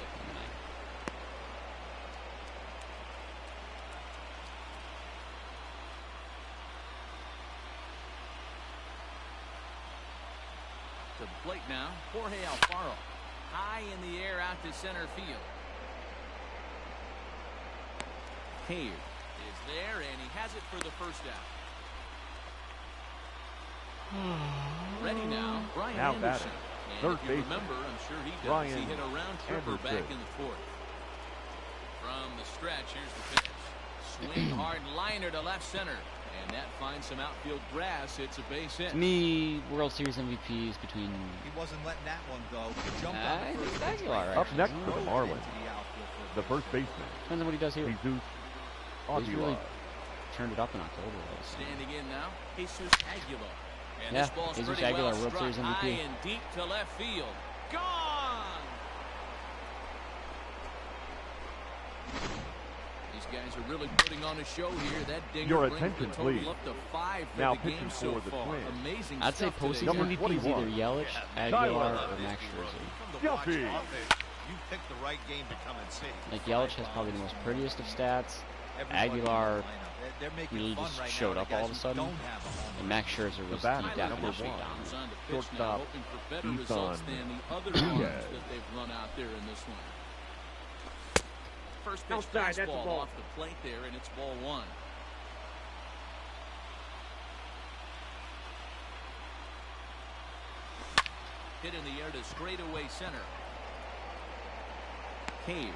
To the plate now, Jorge Alfaro. High in the air out to center field. Hayes is there, and he has it for the first out. Ready now, Brian Now Anderson. batting, And third if you baseman, remember, I'm sure he does. Brian He hit a round tripper Anderson. back in the 4th. From the stretch, here's the pitch. Swing hard liner to left center. And that finds some outfield grass. It's a base hit. To me, World Series MVPs between... He wasn't letting that one go. He jumped on I the think first that's pitch all right right. Up next for there. the Marlins, Into the outfield for a the base first hit. baseman, Depends on what he does here. Jesus He's really Aguilar. turned it up in October. Though, so. Standing in now, Jesus Aguilar. And Yeah, this ball's Jesus pretty Aguilar, well World struck Series MVP. high and deep to left field. Gone! These guys are really putting on a show here. That dinger Your brings the attention, total please. up to 5 for Now the game pitching so for the far. Twins. Amazing I'd say stuff today. postseason Number MVP is either 21. Yelich, Yeah, Aguilar, Tyler. or Max Scherzer. From the watch Guilty. offense, you picked the right game to come and see. Like Yelich has probably the most prettiest of stats. Everybody in the Aguilar lineup. They're making really fun just right showed now up the all guys of a who sudden. don't have a home And run. Max Scherzer was the batter, definition number of one. down. Comes on to pitch Shortstop, now, hoping for better Ethan results than the other Diaz. runs that they've run out there in this one. First pitch Outside, that's a fastball ball. off the plate there, and it's ball one. Hit in the air to straightaway center. Cave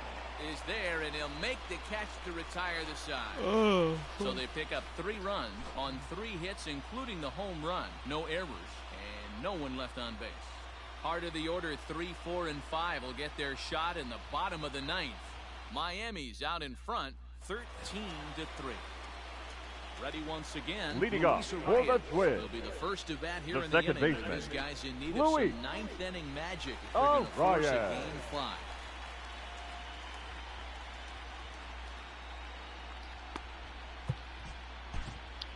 is there, and he'll make the catch to retire the side. So they pick up 3 runs on 3 hits, including the home run. No errors, and no one left on base. Heart of the order, 3, 4, and 5 will get their shot in the bottom of the 9th. Miami's out in front, 13-3. Ready once again. Leading off Luis for the Arias. Twins, He'll be the first to bat here the in the second inning. baseman, These guys in need Luis of some 9th inning magic if they're going to force a Arias. game fly.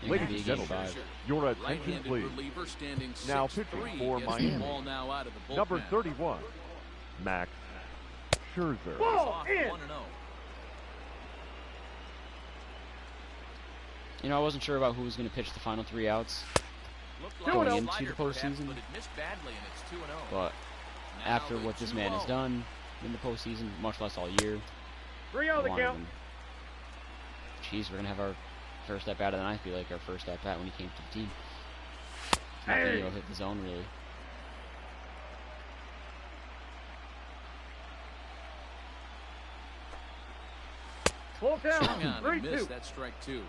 Ladies and gentlemen, your attention Right-handed please. reliever standing Now 6'3", pitching for gets the Miami, ball now out of the bullpen. number 31, Max Scherzer. Ball Off in. 1-0. You know, I wasn't sure about who was going to pitch the final 3 outs Looked going like a into slider the perhaps, postseason. but it missed badly, and it's 2-0. But Now after the what this man has 2-0. done in the postseason, much less all year, 3-0 the wanted count. him. Jeez, we're going to have our first at bat of the ninth be like our first at bat when he came to the team. Nothing, Hey. you know, hit the zone really. Full count. Swung on and 3-2. missed. That's strike 2.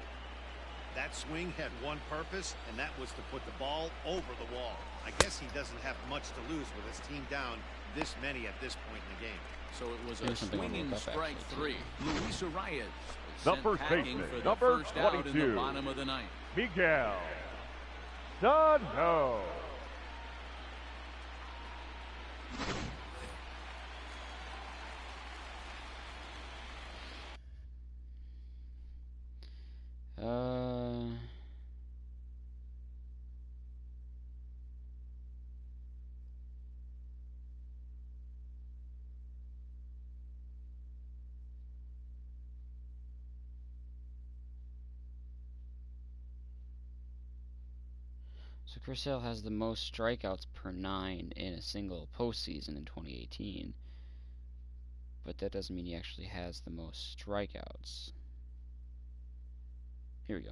That swing had one purpose, and that was to put the ball over the wall. I guess he doesn't have much to lose with his team down this many at this point in the game. So it was a There's something I swinging looked up, strike actually, 3. Luis Arias is The sent first packing baseman, for the number first out in the 22. bottom of the 9th. Miguel Sano. So Chris Sale has the most strikeouts per 9 in a single postseason in 2018. But that doesn't mean he actually has the most strikeouts. Here we go.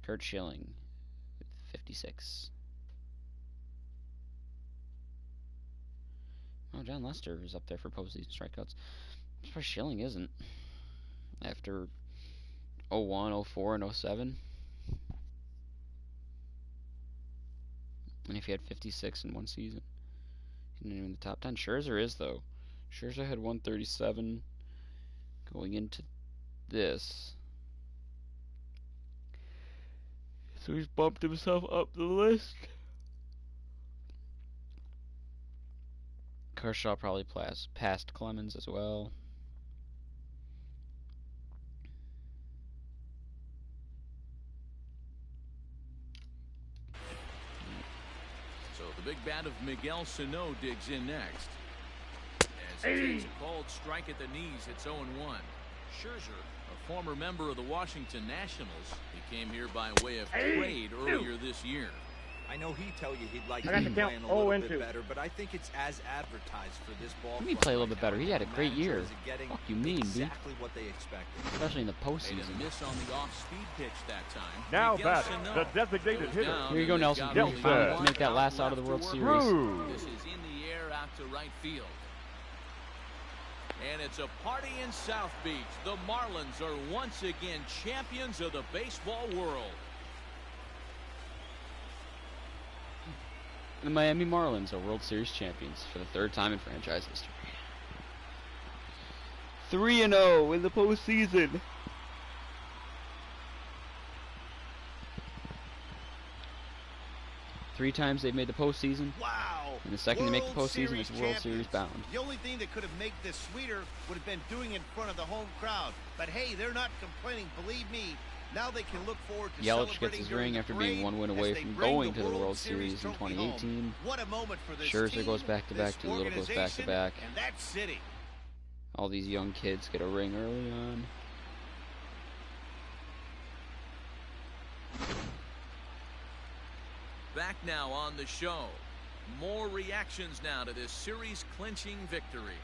Kurt Schilling with 56. Oh, John Lester is up there for postseason strikeouts. I'm surprised Schilling isn't. After 01, 04, and 07. And if he had 56 in one season, he's not even in the top 10. Scherzer is, though. Scherzer had 137 going into this. So he's bumped himself up the list. Kershaw probably passed Clemens as well. So the big bat of Miguel Sano digs in next. As he takes a called strike at the knees, it's 0-1. Scherzer, a former member of the Washington Nationals, he came here by way of trade earlier this year. I know he'd tell you he'd like I to got be the count. playing a little 0-2. bit better, but I think it's as advertised for this ball. Let me play a little bit better. He had a great year. Fuck you mean, dude? Exactly what they expected. Especially in the Made postseason. a miss on the off-speed pitch that time. Now Miguel batting, Sano the designated goes hitter. down, Here you go, and they've Nelson. got Here, only finally, one make that last out of the left World to work Series. with. Cruz. This is in the air out to right field. And it's a party in South Beach. The Marlins are once again champions of the baseball world. The Miami Marlins are World Series champions for the 3rd time in franchise history. 3-0 in the postseason. Three times they've made the postseason. Wow! And the second they make the World postseason, it's World Series bound. The only thing that could have made this sweeter would have been doing it in front of the home crowd. But hey, they're not complaining. Believe me, now they can look forward to Yelich gets his ring after being 1 win away from going to the World Series in 2018. What a moment for this Scherzer team, goes back-to-back, Doolittle goes back-to-back. And that city. All these young kids get a ring early on. Back now on the show. More reactions now to this series-clinching victory.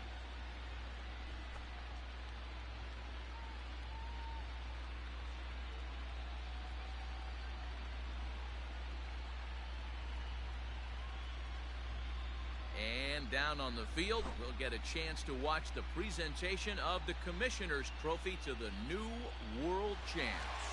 And down on the field, we'll get a chance to watch the presentation of the Commissioner's Trophy to the new World Champs.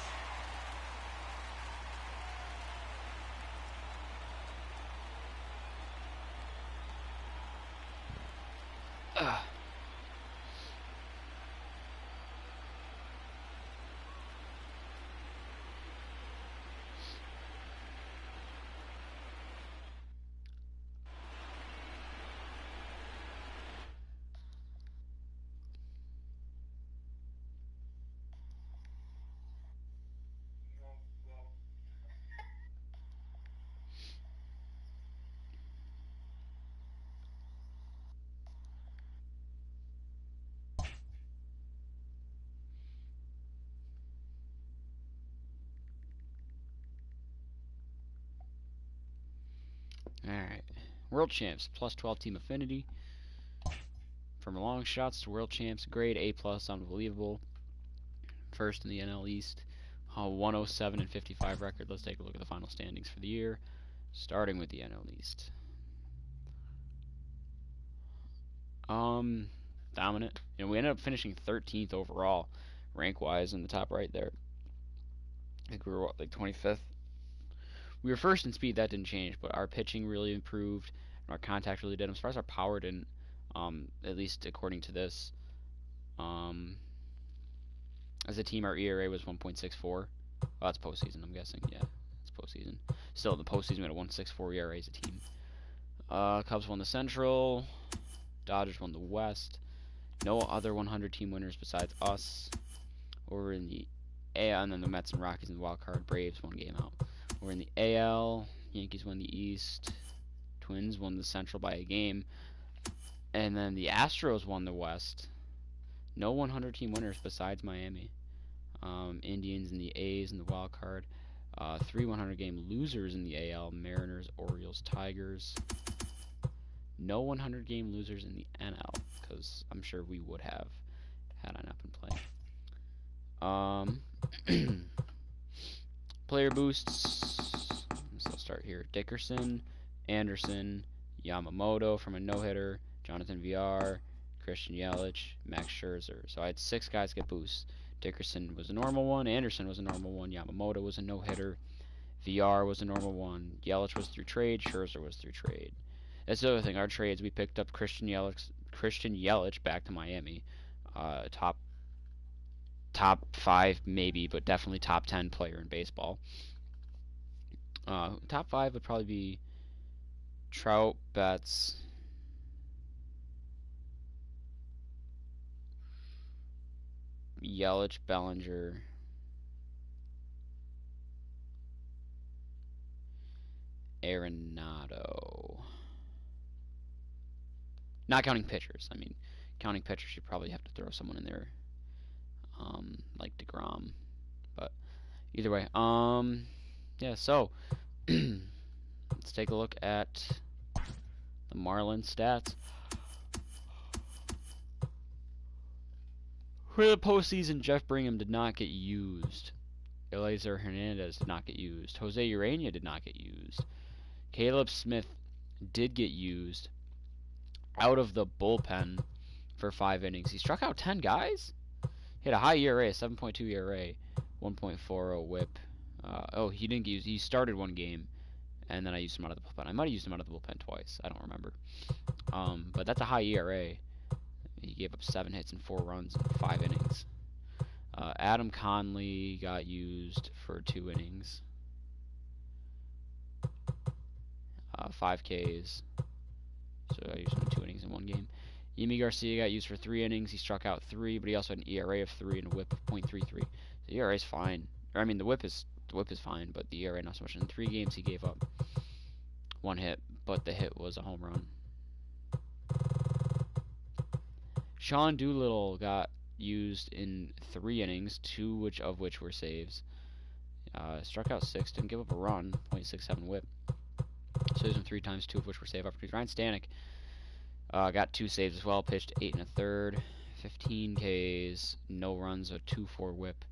Alright. World Champs, plus 12 team affinity. From long shots to World Champs, grade A+, unbelievable. First in the NL East. 107 and 55 record. Let's take a look at the final standings for the year. Starting with the NL East. Dominant. You know, we ended up finishing 13th overall, rank-wise, in the top right there. I think we were, what, like 25th? We were first in speed, that didn't change, but our pitching really improved, and our contact really did. As far as our power didn't, at least according to this. As a team, our ERA was 1.64. Well, that's postseason, I'm guessing. Yeah, it's postseason. Still, in the postseason, we had a 1.64 ERA as a team. Cubs won the Central. Dodgers won the West. No other 100-team winners besides us. Over in the AL, and then the Mets and Rockies in the wild card. Braves 1 game out. We're in the AL. Yankees won the East. Twins won the Central by a game. And then the Astros won the West. No 100-team winners besides Miami. Indians and the A's in the wild card. 3 100-game losers in the AL. Mariners, Orioles, Tigers. No 100-game losers in the NL, because I'm sure we would have had I not been playing. Player boosts. So I'll start here. Dickerson, Anderson, Yamamoto from a no-hitter, Jonathan VR, Christian Yelich, Max Scherzer. So I had 6 guys get boosts. Dickerson was a normal one, Anderson was a normal one, Yamamoto was a no-hitter, VR was a normal one, Yelich was through trade, Scherzer was through trade. That's the other thing, our trades, we picked up Christian Yelich back to Miami. Top 5 maybe, but definitely top 10 player in baseball. Top 5 would probably be Trout, Betts, Yelich, Bellinger, Arenado. Not counting pitchers. I mean, counting pitchers, you probably have to throw someone in there, like DeGrom. But either way, yeah. So let's take a look at the Marlins stats. For the postseason, Jeff Brigham did not get used. Eliezer Hernandez did not get used. Jose Urania did not get used. Caleb Smith did get used out of the bullpen for 5 innings. He struck out 10 guys? He had a high ERA, a 7.2 ERA, 1.40 whip. He didn't use. He started one game, and then I used him out of the bullpen. I might have used him out of the bullpen twice. I don't remember. But that's a high ERA. He gave up 7 hits and 4 runs in 5 innings. Adam Conley got used for 2 innings. 5 Ks. So I used him in 2 innings in 1 game. Yimi Garcia got used for 3 innings. He struck out 3, but he also had an ERA of 3 and a whip of .33. The ERA is fine. Or, I mean, the whip is fine, but the ERA not so much. In 3 games, he gave up 1 hit, but the hit was a home run. Sean Doolittle got used in 3 innings, 2 of which were saves. Struck out 6, didn't give up a run, .67 whip. So used him 3 times, 2 of which were save opportunities. Ryan Stanek got 2 saves as well, pitched 8 1/3, 15 Ks, no runs, a 2.4 whip.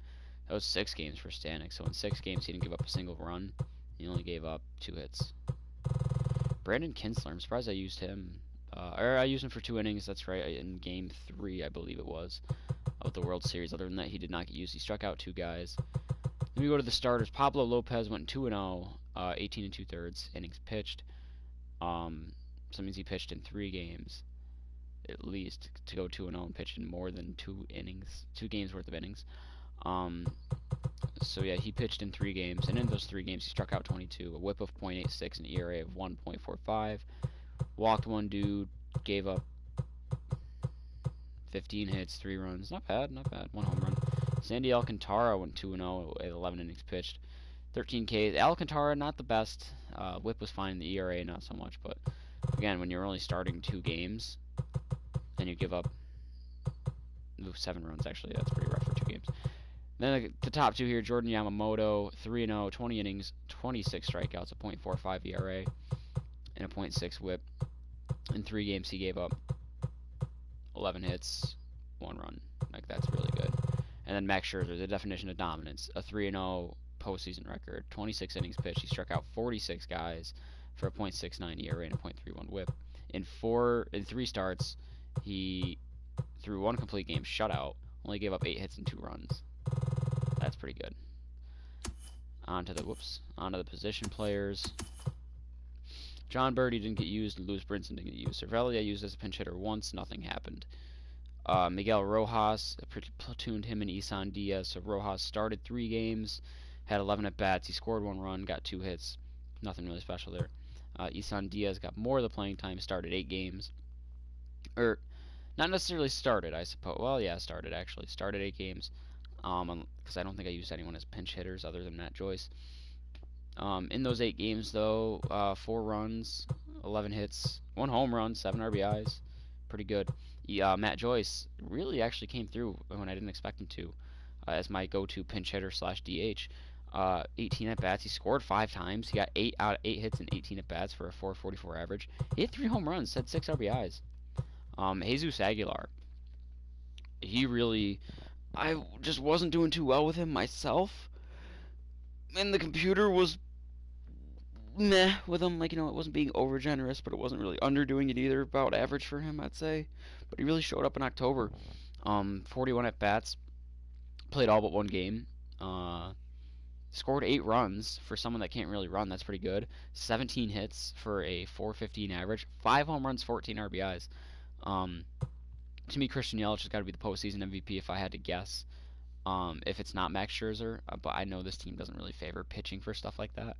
That was 6 games for Stanek, so in 6 games he didn't give up a single run. He only gave up 2 hits. Brandon Kinsler, I'm surprised I used him. I used him for 2 innings, that's right, in Game 3, I believe it was, of the World Series. Other than that, he did not get used. He struck out 2 guys. Then we go to the starters. Pablo Lopez went 2-0, 18 2/3 innings pitched. So that means he pitched in 3 games, at least, to go 2-0 and pitch in more than 2 games worth of innings. So yeah, he pitched in 3 games, and in those 3 games he struck out 22, a whip of .86, an ERA of 1.45, walked 1 dude, gave up 15 hits, 3 runs, not bad, 1 home run. Sandy Alcantara went 2-0 at 11 innings pitched, 13 Ks. Alcantara, not the best, whip was fine, the ERA not so much, but again, when you're only starting 2 games, and you give up 7 runs, actually, that's pretty rough for 2 games. Then the top 2 here, Jordan Yamamoto, 3-0, 20 innings, 26 strikeouts, a .45 ERA, and a .6 whip. In 3 games, he gave up 11 hits, 1 run. Like, that's really good. And then Max Scherzer, the definition of dominance, a 3-0 postseason record, 26 innings pitched. He struck out 46 guys for a .69 ERA and a .31 whip. In 3 starts, he threw 1 complete game shutout, only gave up 8 hits and 2 runs. That's pretty good. On to the position players. John Birdie didn't get used, and Lewis Brinson didn't get used. Cervelli I used as a pinch hitter once, nothing happened. Miguel Rojas, platooned him and Isan Diaz. So Rojas started 3 games, had 11 at-bats. He scored 1 run, got 2 hits. Nothing really special there. Isan Diaz got more of the playing time, started 8 games. Not necessarily started, I suppose. Well, yeah, started, actually. Started 8 games. Because I don't think I used anyone as pinch hitters other than Matt Joyce. In those 8 games, though, 4 runs, 11 hits, 1 home run, 7 RBIs. Pretty good. Matt Joyce really actually came through when I didn't expect him to, as my go-to pinch hitter / DH. 18 at-bats. He scored 5 times. He got 8 hits and 18 at-bats for a .444 average. He had 3 home runs, had 6 RBIs. Jesus Aguilar. I just wasn't doing too well with him myself. And the computer was meh with him. Like, it wasn't being over generous, but it wasn't really underdoing it either. About average for him, I'd say. But he really showed up in October. 41 at-bats. Played all but 1 game. Scored 8 runs for someone that can't really run. That's pretty good. 17 hits for a .415 average. 5 home runs, 14 RBIs. To me, Christian Yelich has got to be the postseason MVP if I had to guess. If it's not Max Scherzer, but I know this team doesn't really favor pitching for stuff like that.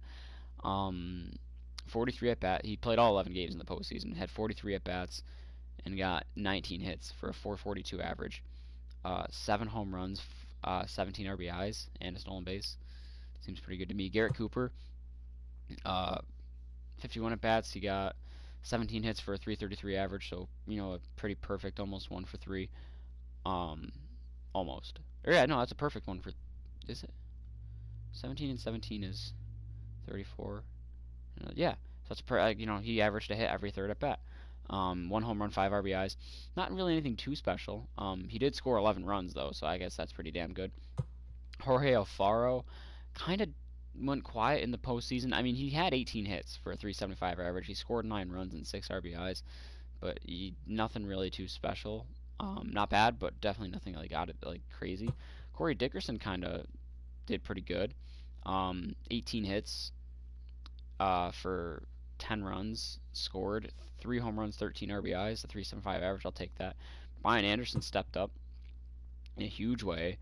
43 at-bats. He played all 11 games in the postseason. Had 43 at-bats and got 19 hits for a .442 average. 7 home runs, 17 RBIs, and a stolen base. Seems pretty good to me. Garrett Cooper, 51 at-bats. He got 17 hits for a .333 average, so, a pretty perfect, almost 1 for 3. Almost. Or yeah, no, that's a perfect 1 for... Is it? 17 and 17 is 34. Yeah, so that's he averaged a hit every 3rd at-bat. 1 home run, 5 RBIs. Not really anything too special. He did score 11 runs, though, so I guess that's pretty damn good. Jorge Alfaro kind of went quiet in the postseason. I mean, he had 18 hits for a .375 average. He scored 9 runs and 6 RBIs, but nothing really too special. Not bad, but definitely nothing like out of like crazy. Corey Dickerson kind of did pretty good. 18 hits for 10 runs scored, 3 home runs, 13 RBIs, a 3.75 average. I'll take that. Brian Anderson stepped up in a huge way.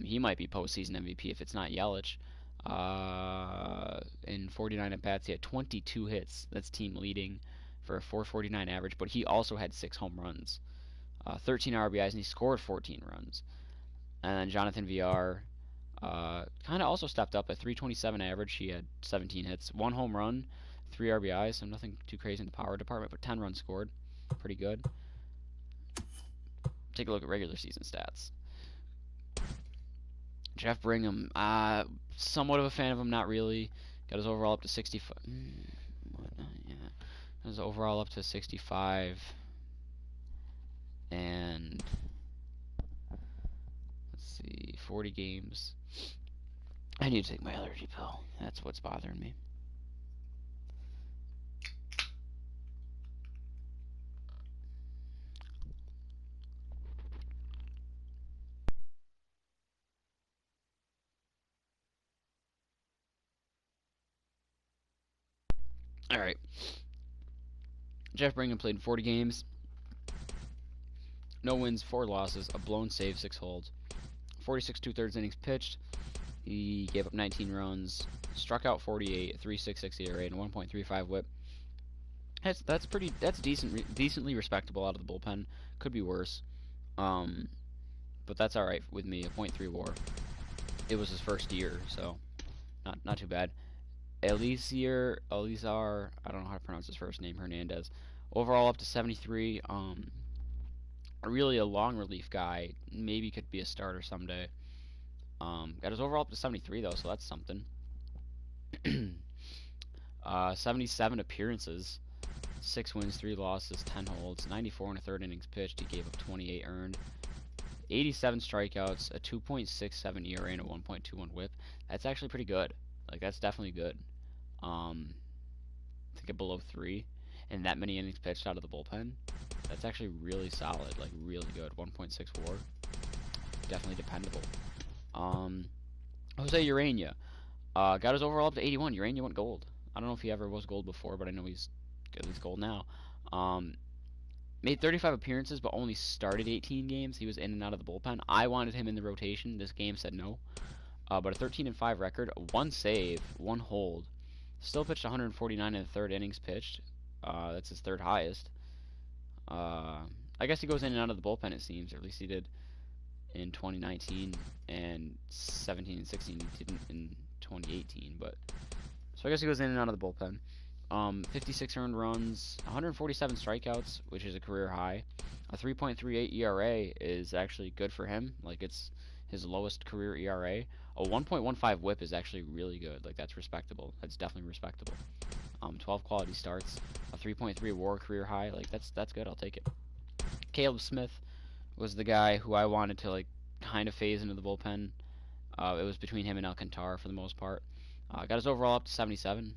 He might be postseason MVP if it's not Yelich. In 49 at bats, he had 22 hits. That's team leading for a 4.49 average. But he also had 6 home runs, 13 RBIs, and he scored 14 runs. And then Jonathan VR kind of also stepped up, a 3.27 average. He had 17 hits, 1 home run, 3 RBIs, so nothing too crazy in the power department, but 10 runs scored. Pretty good. Take a look at regular season stats. Jeff Brigham, somewhat of a fan of him, not really. Got his overall up to 65. Yeah. Got his overall up to 65. And let's see, 40 games. I need to take my allergy pill. That's what's bothering me. All right. Jeff Brigham played 40 games. No wins, 4 losses, a blown save, 6 holds. 46 2/3 innings pitched. He gave up 19 runs, struck out 48, 3.66 ERA, and 1.35 WHIP. That's decently respectable out of the bullpen. Could be worse, but that's all right with me. A .3 WAR. It was his first year, so not too bad. Elizar, I don't know how to pronounce his first name. Hernandez. Overall up to 73. Really a long relief guy. Maybe could be a starter someday. Got his overall up to 73 though, so that's something. 77 appearances, 6 wins, 3 losses, 10 holds, 94 and a third innings pitched. He gave up 28 earned, 87 strikeouts, a 2.67 ERA, and a 1.21 WHIP. That's actually pretty good. Like that's definitely good. I think it below 3, and that many innings pitched out of the bullpen. That's actually really solid, like really good. 1.64, definitely dependable. Jose Urania, got his overall up to 81. Urania went gold. I don't know if he ever was gold before, but I know he's at least gold now. Made 35 appearances, but only started 18 games. He was in and out of the bullpen. I wanted him in the rotation. This game said no. But a 13-5 record, 1 save, 1 hold. Still pitched 149 in the third innings pitched. That's his third highest. I guess he goes in and out of the bullpen, it seems, or at least he did in 2019 and 17 and 16. He didn't in 2018, but so I guess he goes in and out of the bullpen. 56 earned runs, 147 strikeouts, which is a career high. A 3.38 ERA is actually good for him. Like it's his lowest career ERA. A 1.15 WHIP is actually really good. Like that's respectable. That's definitely respectable. 12 quality starts, a 3.3 WAR career high. Like that's good. I'll take it. Caleb Smith was the guy who I wanted to like kind of phase into the bullpen. It was between him and Alcantara for the most part. Got his overall up to 77.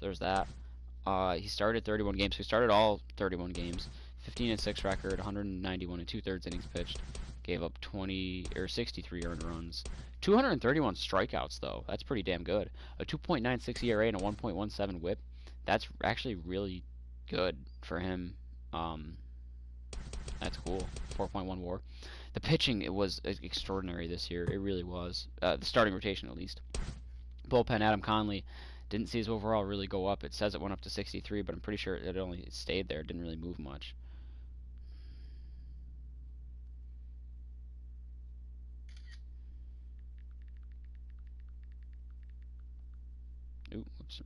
There's that. He started 31 games. So he started all 31 games. 15 and 6 record, 191 and 2/3 innings pitched. Gave up 63 earned runs. 231 strikeouts though. That's pretty damn good. A 2.96 ERA and a 1.17 WHIP. That's actually really good for him. That's cool. 4.1 WAR. The pitching, it was extraordinary this year. It really was. The starting rotation at least. Bullpen, Adam Conley. Didn't see his overall really go up. It says it went up to 63, but I'm pretty sure it only stayed there. It didn't really move much. Ooh, whoops.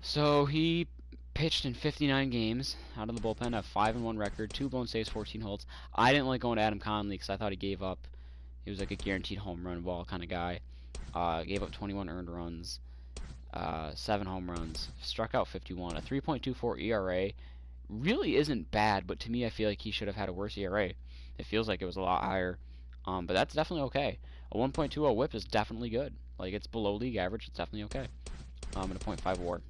So he pitched in 59 games out of the bullpen, a 5-1 record, 2 blown saves, 14 holds. I didn't like going to Adam Conley because I thought he gave up. He was like a guaranteed home run ball kind of guy. Gave up 21 earned runs, 7 home runs, struck out 51, a 3.24 ERA. Really isn't bad, but to me, I feel like he should have had a worse ERA. It feels like it was a lot higher, but that's definitely okay. A 1.20 WHIP is definitely good. Like it's below league average. It's definitely okay. And a .5 WAR.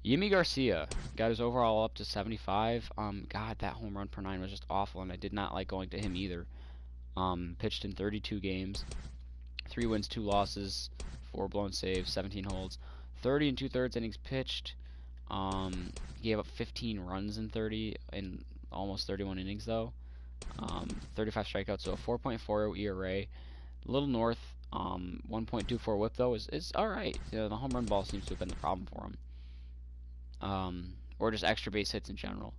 Yimi Garcia got his overall up to 75. God, that home run per 9 was just awful, and I did not like going to him either. Pitched in 32 games, 3 wins, 2 losses, 4 blown saves, 17 holds, 30 and 2/3 innings pitched. He gave up 15 runs in almost 31 innings though. 35 strikeouts, so a 4.40 ERA. A little north. 1.24 WHIP though is all right. The home run ball seems to have been the problem for him. Or just extra base hits in general.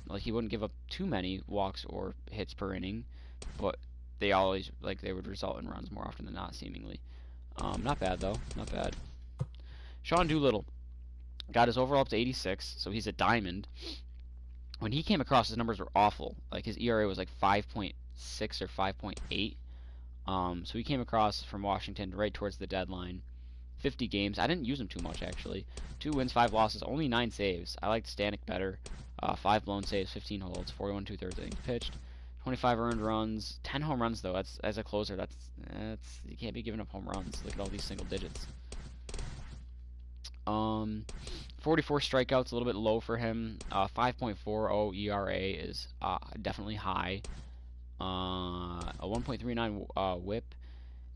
Like he wouldn't give up too many walks or hits per inning, but they would result in runs more often than not, seemingly. Not bad though, not bad. Sean Doolittle got his overall up to 86, so he's a diamond. When he came across, his numbers were awful. Like his ERA was like 5.6 or 5.8. So he came across from Washington right towards the deadline. 50 games. I didn't use him too much, actually. 2 wins, 5 losses, only 9 saves. I liked Stanek better. 5 blown saves, 15 holds, 41 2/3 innings pitched, 25 earned runs, 10 home runs though. That's as a closer. That's you can't be giving up home runs. Look at all these single digits. 44 strikeouts, a little bit low for him. 5.40 ERA is definitely high. A 1.39 WHIP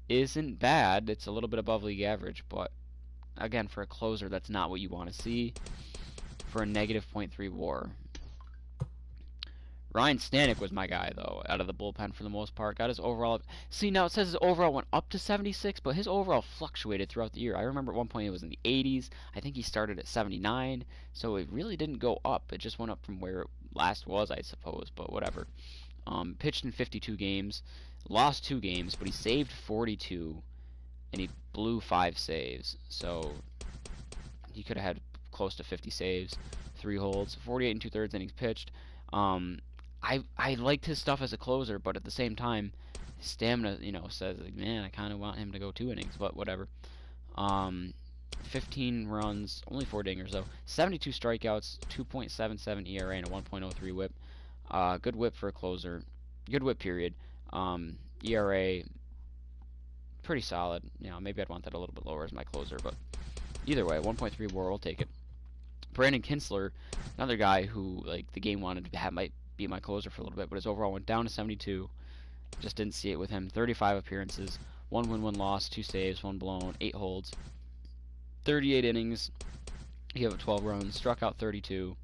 isn't bad. It's a little bit above league average, but again, for a closer, that's not what you want to see. For a negative .3 WAR. Ryan Stanek was my guy, though, out of the bullpen for the most part. Got his overall. See, now it says his overall went up to 76, but his overall fluctuated throughout the year. I remember at one point it was in the 80s. I think he started at 79, so it really didn't go up. It just went up from where it last was, I suppose, but whatever. Pitched in 52 games, lost 2 games, but he saved 42, and he blew 5 saves. So he could have had close to 50 saves, 3 holds, 48 and 2/3 innings pitched. I liked his stuff as a closer, but at the same time, his stamina, says, like, man, I kind of want him to go 2 innings, but whatever. 15 runs, only 4 dingers though, 72 strikeouts, 2.77 ERA, and a 1.03 WHIP. Good WHIP for a closer. Good WHIP period. ERA, pretty solid. Maybe I'd want that a little bit lower as my closer, but either way, 1.3 WAR, we'll take it. Brandon Kinsler, another guy who the game wanted to might be my closer for a little bit, but his overall went down to 72. Just didn't see it with him. 35 appearances, 1 win, 1 loss, 2 saves, 1 blown, 8 holds, 38 innings. He gave up 12 runs, struck out 32.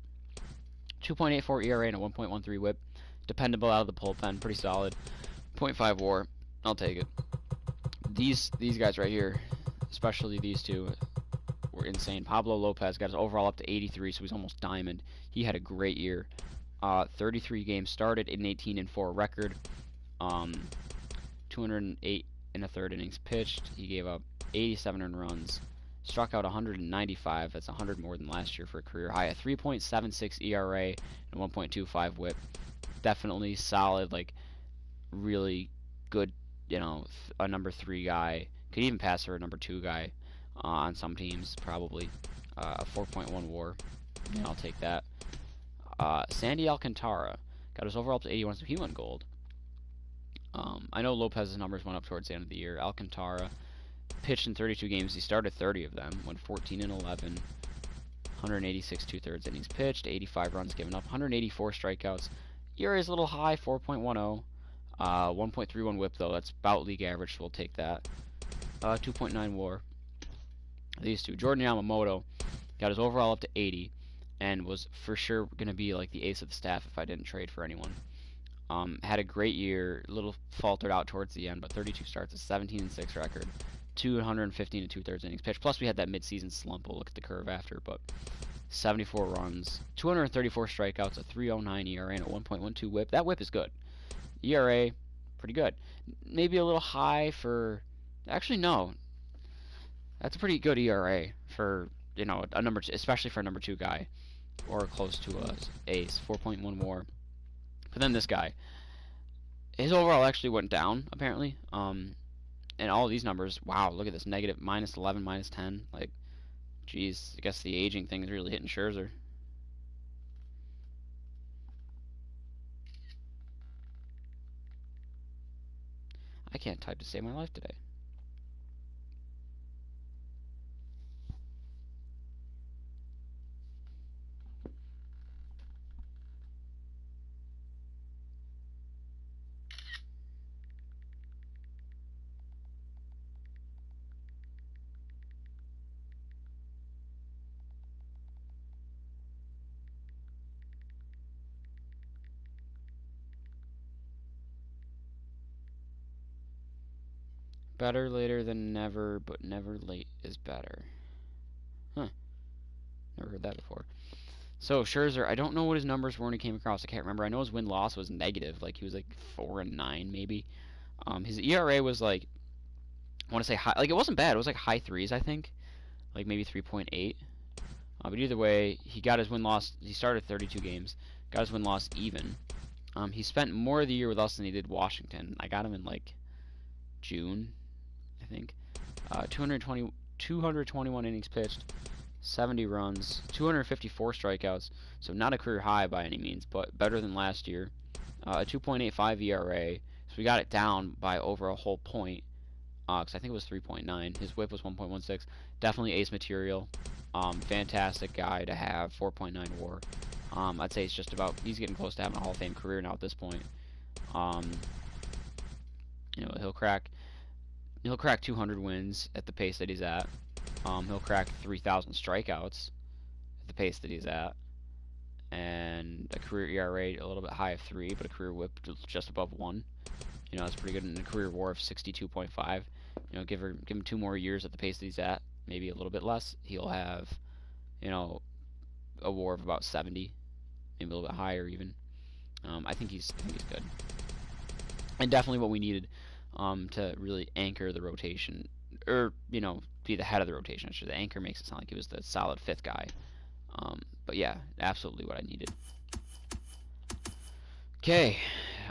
2.84 ERA and a 1.13 WHIP. Dependable out of the bullpen, pretty solid. 0.5 WAR, I'll take it. These guys right here, especially these two, were insane. Pablo Lopez got his overall up to 83, so he's almost diamond. He had a great year. 33 games started, an 18-4 record. 208 and a third innings pitched. He gave up 87 earned runs. Struck out 195. That's 100 more than last year for a career high. A 3.76 ERA and 1.25 WHIP. Definitely solid, really good, a number 3 guy. Could even pass for a number 2 guy on some teams, probably. A 4.1 WAR. Yeah, I'll take that. Sandy Alcantara got his overall up to 81, so he went gold. I know Lopez's numbers went up towards the end of the year. Alcantara pitched in 32 games. He started 30 of them, went 14 and 11. 186 2/3 innings pitched, 85 runs given up, 184 strikeouts. ERA is a little high, 4.10. 1.31 WHIP though. That's about league average, so we'll take that. 2.9 WAR. These two. Jordan Yamamoto got his overall up to 80, and was for sure going to be the ace of the staff if I didn't trade for anyone. Had a great year, a little faltered out towards the end, but 32 starts, a 17-6 record, 215 and 2/3 innings pitched. Plus we had that midseason slump. We'll look at the curve after, but 74 runs, 234 strikeouts, a 3.09 ERA, and a 1.12 WHIP. That WHIP is good. ERA, pretty good. Maybe a little high for. Actually, no. That's a pretty good ERA for a number, especially for a number 2 guy, or close to a ace. 4.1 WAR. But then this guy, his overall actually went down apparently. And all these numbers, wow, look at this, negative, -11, -10. Geez, I guess the aging thing is really hitting Scherzer. I can't type to save my life today. Better later than never, but never late is better. Huh. Never heard that before. So Scherzer, I don't know what his numbers were when he came across. I can't remember. I know his win-loss was negative. Like he was like 4-9 maybe. His ERA was like, I want to say high. Like it wasn't bad. It was like high threes, I think. Like maybe 3.8. But either way, he got his win-loss. He started 32 games. Got his win-loss even. He spent more of the year with us than he did Washington. I got him in like June, I think. 221 innings pitched, 70 runs, 254 strikeouts. So not a career high by any means, but better than last year. A 2.85 ERA. So we got it down by over a whole point. Because I think it was 3.9. His whip was 1.16. Definitely ace material. Fantastic guy to have. 4.9 WAR. I'd say it's just about. He's getting close to having a Hall of Fame career now at this point. You know, he'll crack 200 wins at the pace that he's at. He'll crack 3,000 strikeouts at the pace that he's at, and a career ERA a little bit high of 3, but a career WHIP just above 1. You know, that's pretty good. And a career WAR of 62.5. You know, give him 2 more years at the pace that he's at, maybe a little bit less. He'll have, you know, a WAR of about 70, maybe a little bit higher even. I think he's good, and definitely what we needed to really anchor the rotation, or you know, be the head of the rotation. Actually, the anchor makes it sound like he was the solid 5th guy. But yeah, absolutely what I needed. Okay,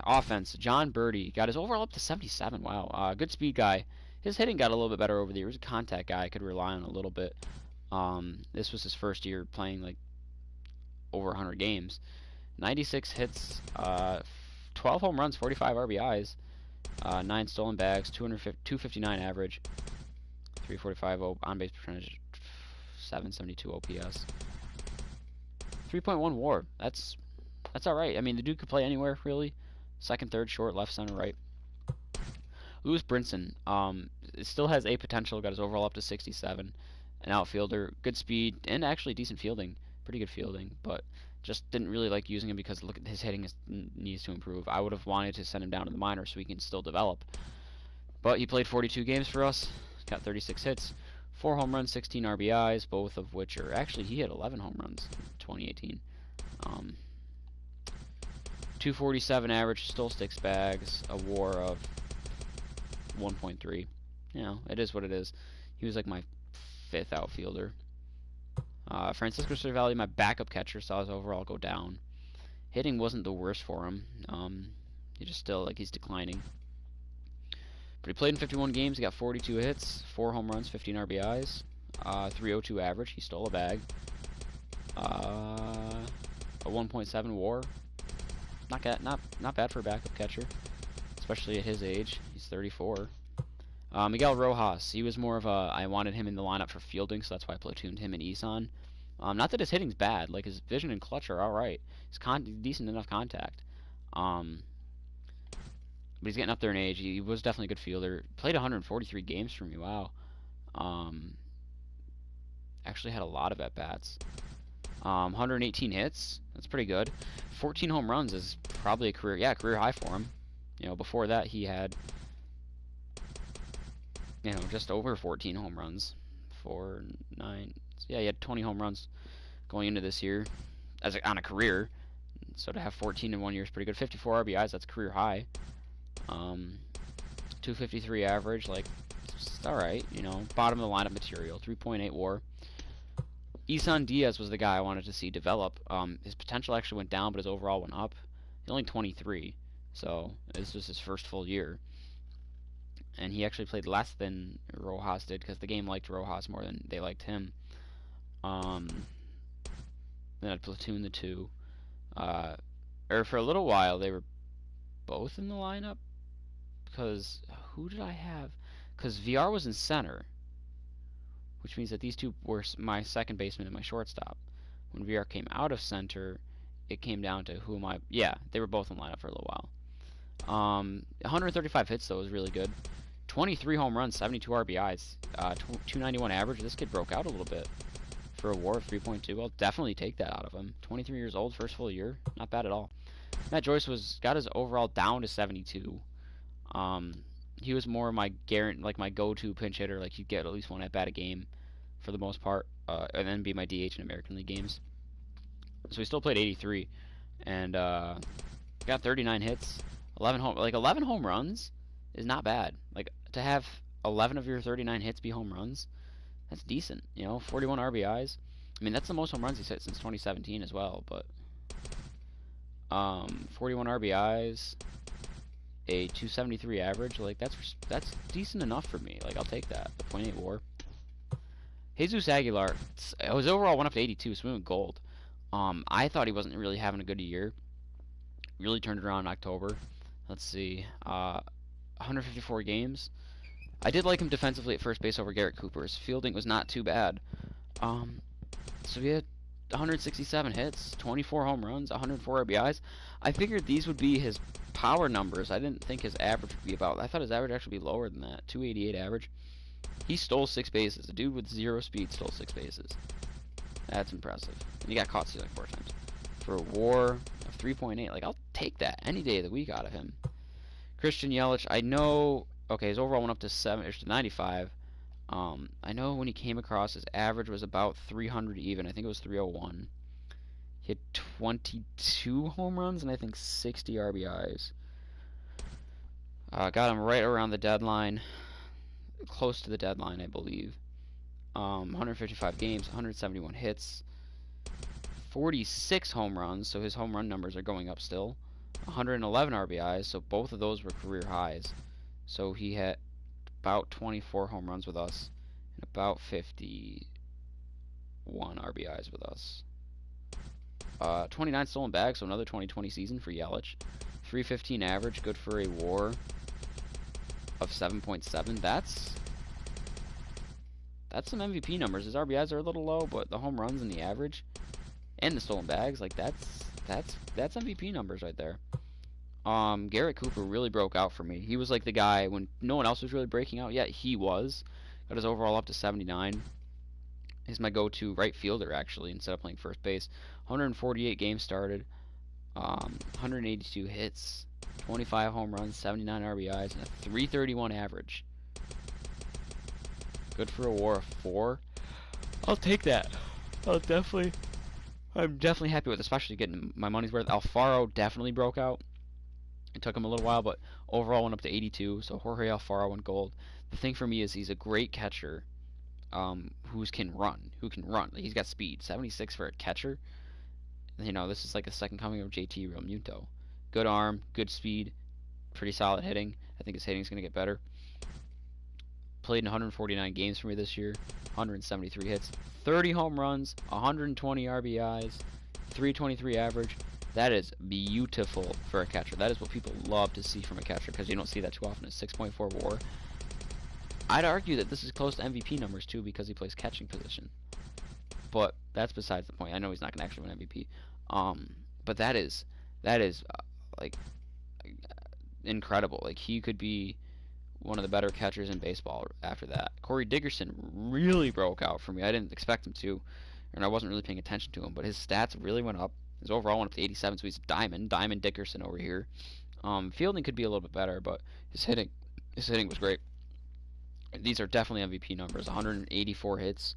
offense. John Birdie got his overall up to 77. Wow, good speed guy. His hitting got a little bit better over the years. A contact guy I could rely on a little bit. This was his first year playing like over 100 games. 96 hits, 12 home runs, 45 RBIs, 9 stolen bags, 259 average, 345 on base percentage, 772 OPS, 3.1 WAR. That's all right. I mean, the dude could play anywhere really. Second, third, short, left, center, right. Lewis Brinson, still has A potential. Got his overall up to 67. An outfielder, good speed, and actually decent fielding. Pretty good fielding, but just didn't really like using him because look at his hitting needs to improve. I would have wanted to send him down to the minors so he can still develop. But he played 42 games for us, got 36 hits, 4 home runs, 16 RBIs, both of which are actually he had 11 home runs in 2018. 247 average, stole 6 bags, a WAR of 1.3. You know, it is what it is. He was like my 5th outfielder. Francisco Cervelli, my backup catcher, saw his overall go down. Hitting wasn't the worst for him. He just still, like, he's declining. But he played in 51 games. He got 42 hits, 4 home runs, 15 RBIs, 302 average. He stole a bag. A 1.7 WAR. Not bad for a backup catcher, especially at his age. He's 34. Miguel Rojas, he was more of a, I wanted him in the lineup for fielding, so that's why I platooned him and Isan. Not that his hitting's bad, like his vision and clutch are alright. He's decent enough contact. But he's getting up there in age. He was definitely a good fielder. Played 143 games for me, wow. Actually had a lot of at-bats. 118 hits, that's pretty good. 14 home runs is probably a career high for him. You know, before that he had, you know, just over 14 home runs. 4, 9, yeah, he had 20 home runs going into this year on a career. So to have 14 in 1 year is pretty good. 54 RBIs, that's career high. 253 average, like, it's alright, you know. Bottom of the lineup material, 3.8 WAR. Isan Diaz was the guy I wanted to see develop. His potential actually went down, but his overall went up. He's only 23, so this was his first full year. And he actually played less than Rojas did because the game liked Rojas more than they liked him. Then I'd platoon the two. Or for a little while, they were both in the lineup. Because, who did I have? Because VR was in center. Which means that these two were my second baseman and my shortstop. When VR came out of center, it came down to who am I... Yeah, they were both in the lineup for a little while. 135 hits, though, was really good. 23 home runs, 72 RBIs, 291 average. This kid broke out a little bit for a WAR of 3.2. I'll definitely take that out of him. 23 years old, first full year. Not bad at all. Matt Joyce got his overall down to 72. he was more my my go-to pinch hitter. Like he'd get at least one at bat a game, for the most part, and then be my DH in American League games. So he still played 83, and got 39 hits, 11 home runs is not bad. Like to have 11 of your 39 hits be home runs, that's decent. 41 RBIs. I mean, that's the most home runs he's hit since 2017 as well. But 41 RBIs, a 273 average, like that's decent enough for me. Like I'll take that. The .8 WAR. Jesus Aguilar, his overall went up to 82, so we went gold. I thought he wasn't really having a good year. Really turned it around in October. Let's see, 154 games. I did like him defensively at first base over Garrett Cooper. His fielding was not too bad. So he had 167 hits, 24 home runs, 104 RBIs. I figured these would be his power numbers. I didn't think his average would be I thought his average actually would be lower than that. 288 average. He stole 6 bases. A dude with 0 speed stole 6 bases. That's impressive. And he got caught stealing 4 times. For a WAR of 3.8, like I'll take that any day of the week out of him. Christian Yelich, I know. Okay, his overall went up to 95. I know when he came across, his average was about 300 even. I think it was 301. He had 22 home runs and I think 60 RBIs. Got him right around the deadline, close to the deadline, I believe. 155 games, 171 hits, 46 home runs, so his home run numbers are going up still. 111 RBIs, so both of those were career highs. So he had about 24 home runs with us and about 51 RBIs with us. 29 stolen bags, so another 2020 season for Yelich. 315 average, good for a WAR of 7.7. That's some MVP numbers. His RBIs are a little low, but the home runs and the average and the stolen bags, like that's MVP numbers right there. Garrett Cooper really broke out for me. He was like the guy when no one else was really breaking out yet. He was. Got his overall up to 79. He's my go-to right fielder, actually, instead of playing first base. 148 games started. 182 hits. 25 home runs, 79 RBIs, and a 331 average. Good for a WAR of 4. I'll take that. I'm definitely happy with, especially getting my money's worth. Alfaro definitely broke out. It took him a little while, but overall went up to 82. So Jorge Alfaro went gold. The thing for me is he's a great catcher, who can run. He's got speed. 76 for a catcher. This is like the second coming of JT Realmuto. Good arm, good speed, pretty solid hitting. I think his hitting's gonna get better. Played in 149 games for me this year. 173 hits, 30 home runs, 120 RBIs, 323 average. That is beautiful for a catcher. That is what people love to see from a catcher because you don't see that too often. It's 6.4 WAR. I'd argue that this is close to MVP numbers too because he plays catching position. But that's besides the point. I know he's not going to actually win MVP. But that is like incredible. Like he could be one of the better catchers in baseball after that. Corey Dickerson really broke out for me. I didn't expect him to, and I wasn't really paying attention to him, but his stats really went up. His overall went up to 87, so he's Diamond Dickerson over here. Fielding could be a little bit better, but his hitting was great. These are definitely MVP numbers. 184 hits,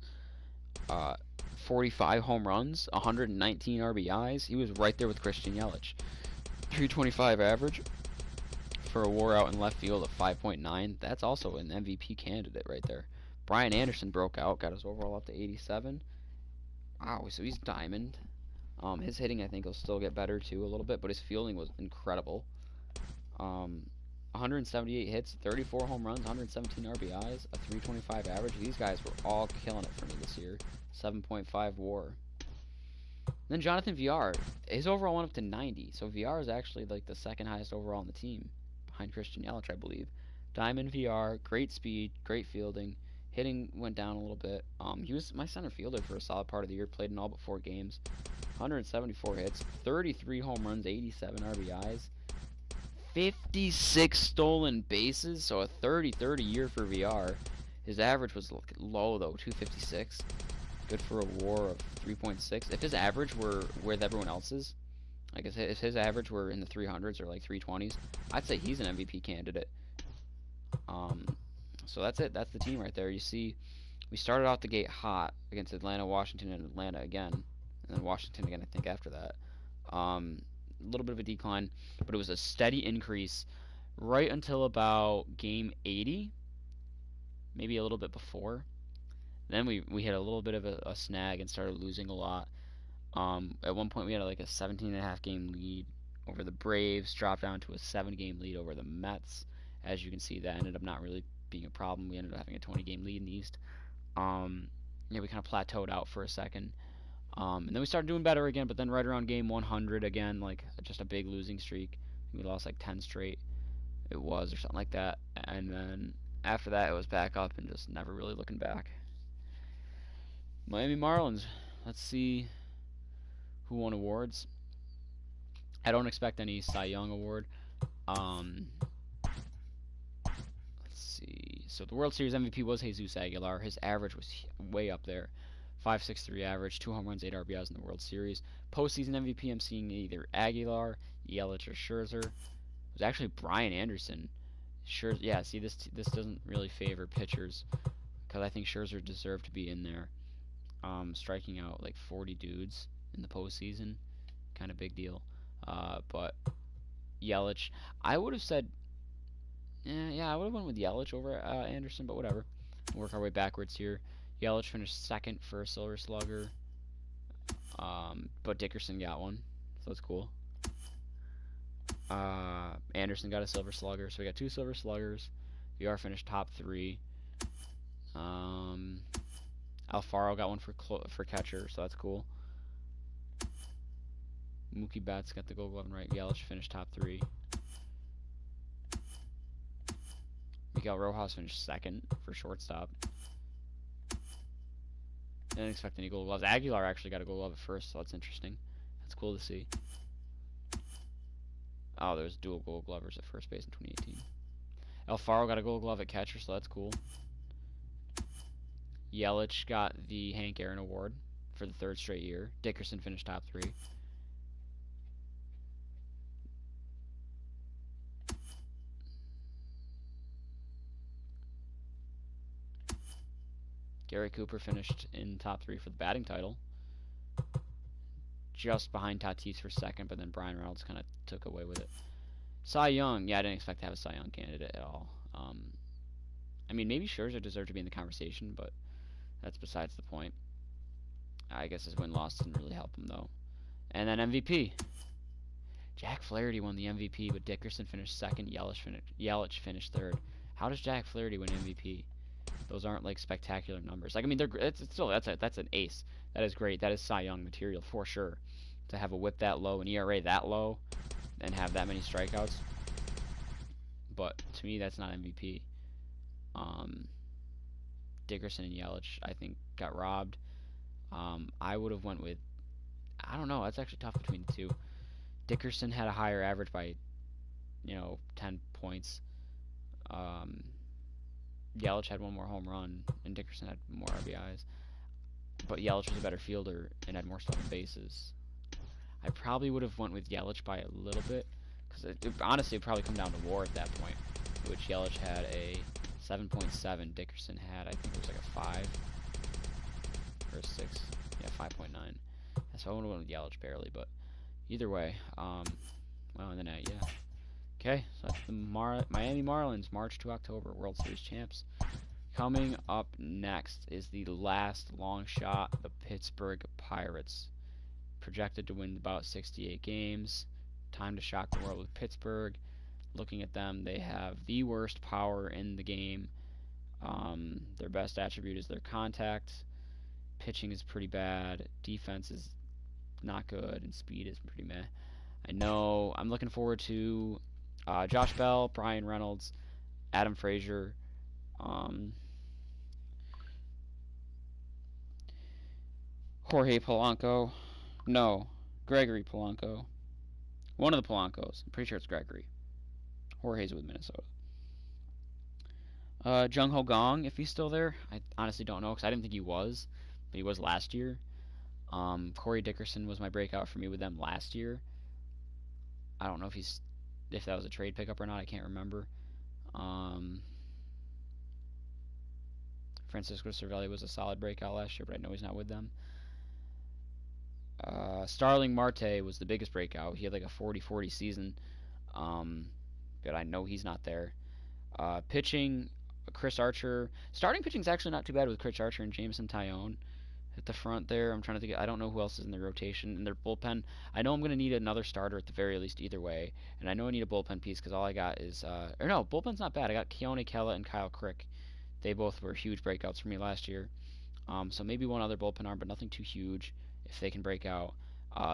45 home runs, 119 RBIs. He was right there with Christian Yelich. 325 average for a WAR out in left field of 5.9. That's also an MVP candidate right there. Brian Anderson broke out, got his overall up to 87. Wow, so he's diamond. His hitting, I think, will still get better too a little bit, but his fielding was incredible. 178 hits, 34 home runs, 117 RBIs, a 325 average. These guys were all killing it for me this year. 7.5 WAR. Then Jonathan Villar, his overall went up to 90. So Villar is actually like the second highest overall on the team, behind Christian Yelich, I believe. Diamond Villar, great speed, great fielding. Hitting went down a little bit. He was my center fielder for a solid part of the year. Played in all but 4 games. 174 hits, 33 home runs, 87 RBIs, 56 stolen bases. So a 30-30 year for VR. His average was low though, 256. Good for a WAR of 3.6. If his average were with everyone else's, like if his average were in the 300s or like 320s, I'd say he's an MVP candidate. So that's it. That's the team right there. You see, we started out the gate hot against Atlanta, Washington, and Atlanta again, and then Washington again, I think, after that. A little bit of a decline, but it was a steady increase right until about game 80, maybe a little bit before. Then we had a little bit of a snag and started losing a lot. At one point, we had like a 17.5 game lead over the Braves, dropped down to a 7-game lead over the Mets. As you can see, that ended up not really being a problem. We ended up having a 20-game lead in the East. Yeah, we kind of plateaued out for a second. And then we started doing better again, but then right around game 100 again, like just a big losing streak. We lost like 10 straight, it was, or something like that. And then after that, it was back up and just never really looking back. Miami Marlins. Let's see who won awards. I don't expect any Cy Young award. Let's see. So the World Series MVP was Jesus Aguilar. His average was way up there. 5.63 average, 2 home runs, 8 RBIs in the World Series. Postseason MVP, I'm seeing either Aguilar, Yelich, or Scherzer. It was actually Brian Anderson. Scherzer, yeah, see, this doesn't really favor pitchers because I think Scherzer deserved to be in there. Striking out like 40 dudes in the postseason, kind of big deal. But Yelich, I would have said, yeah, I would have went with Yelich over Anderson, but whatever. We'll work our way backwards here. Yelich finished second for a Silver Slugger, but Dickerson got one, so that's cool. Anderson got a Silver Slugger, so we got 2 Silver Sluggers. VR finished top 3. Alfaro got one for catcher, so that's cool. Mookie Betts got the Gold Glove, and right. Yelich finished top 3. Miguel Rojas finished second for shortstop. Didn't expect any Gold Gloves. Aguilar actually got a Gold Glove at first, so that's interesting. That's cool to see. Oh, there's dual Gold Glovers at first base in 2018. Alfaro got a Gold Glove at catcher, so that's cool. Yelich got the Hank Aaron Award for the 3rd straight year. Dickerson finished top 3. Gary Cooper finished in top 3 for the batting title. Just behind Tatis for second, but then Brian Reynolds kind of took away with it. Cy Young, yeah, I didn't expect to have a Cy Young candidate at all. I mean, maybe Scherzer deserved to be in the conversation, but that's besides the point. I guess his win-loss didn't really help him, though. And then MVP. Jack Flaherty won the MVP, but Dickerson finished second. Yelich finished third. How does Jack Flaherty win MVP? Those aren't like spectacular numbers. Like, I mean, it's still that's an ace. That is great. That is Cy Young material for sure. To have a WHIP that low, an ERA that low, and have that many strikeouts. But to me, that's not MVP. Dickerson and Yelich, I think, got robbed. I would have went with, I don't know. That's actually tough between the two. Dickerson had a higher average by, 10 points. Yelich had one more home run, and Dickerson had more RBIs. But Yelich was a better fielder and had more stolen bases. I probably would have went with Yelich by a little bit, because honestly, it'd probably come down to WAR at that point, which Yelich had a 7.7. Dickerson had, I think it was like a 5 or a 6. Yeah, 5.9. So I would have went with Yelich barely, but either way, well, in the net, yeah. Okay, so that's the Miami Marlins, March to October, World Series champs. Coming up next is the last long shot, the Pittsburgh Pirates. Projected to win about 68 games. Time to shock the world with Pittsburgh. Looking at them, they have the worst power in the game. Their best attribute is their contact. Pitching is pretty bad. Defense is not good, and speed is pretty meh. I know. I'm looking forward to Josh Bell, Brian Reynolds, Adam Frazier, Jorge Polanco. No, Gregory Polanco. One of the Polancos. I'm pretty sure it's Gregory. Jorge's with Minnesota. Jung Ho Gong, if he's still there. I honestly don't know because I didn't think he was, but he was last year. Corey Dickerson was my breakout for me with them last year. I don't know if that was a trade pickup or not. I can't remember. Francisco Cervelli was a solid breakout last year, but I know he's not with them. Starling Marte was the biggest breakout. He had like a 40-40 season, but I know he's not there. Pitching, Chris Archer. Starting pitching is actually not too bad with Chris Archer and Jameson Tyone at the front there. I'm trying to think. I don't know who else is in the rotation. In their bullpen, I know I'm going to need another starter at the very least either way. And I know I need a bullpen piece because all I got is... or no, bullpen's not bad. I got Keone Kela and Kyle Crick. They both were huge breakouts for me last year. So maybe one other bullpen arm, but nothing too huge if they can break out.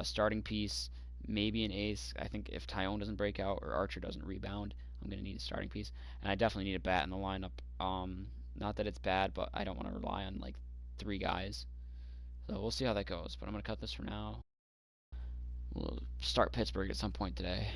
Starting piece, maybe an ace. I think if Tyone doesn't break out or Archer doesn't rebound, I'm going to need a starting piece. And I definitely need a bat in the lineup. Not that it's bad, but I don't want to rely on like 3 guys. So we'll see how that goes. But I'm going to cut this for now. We'll start Pittsburgh at some point today.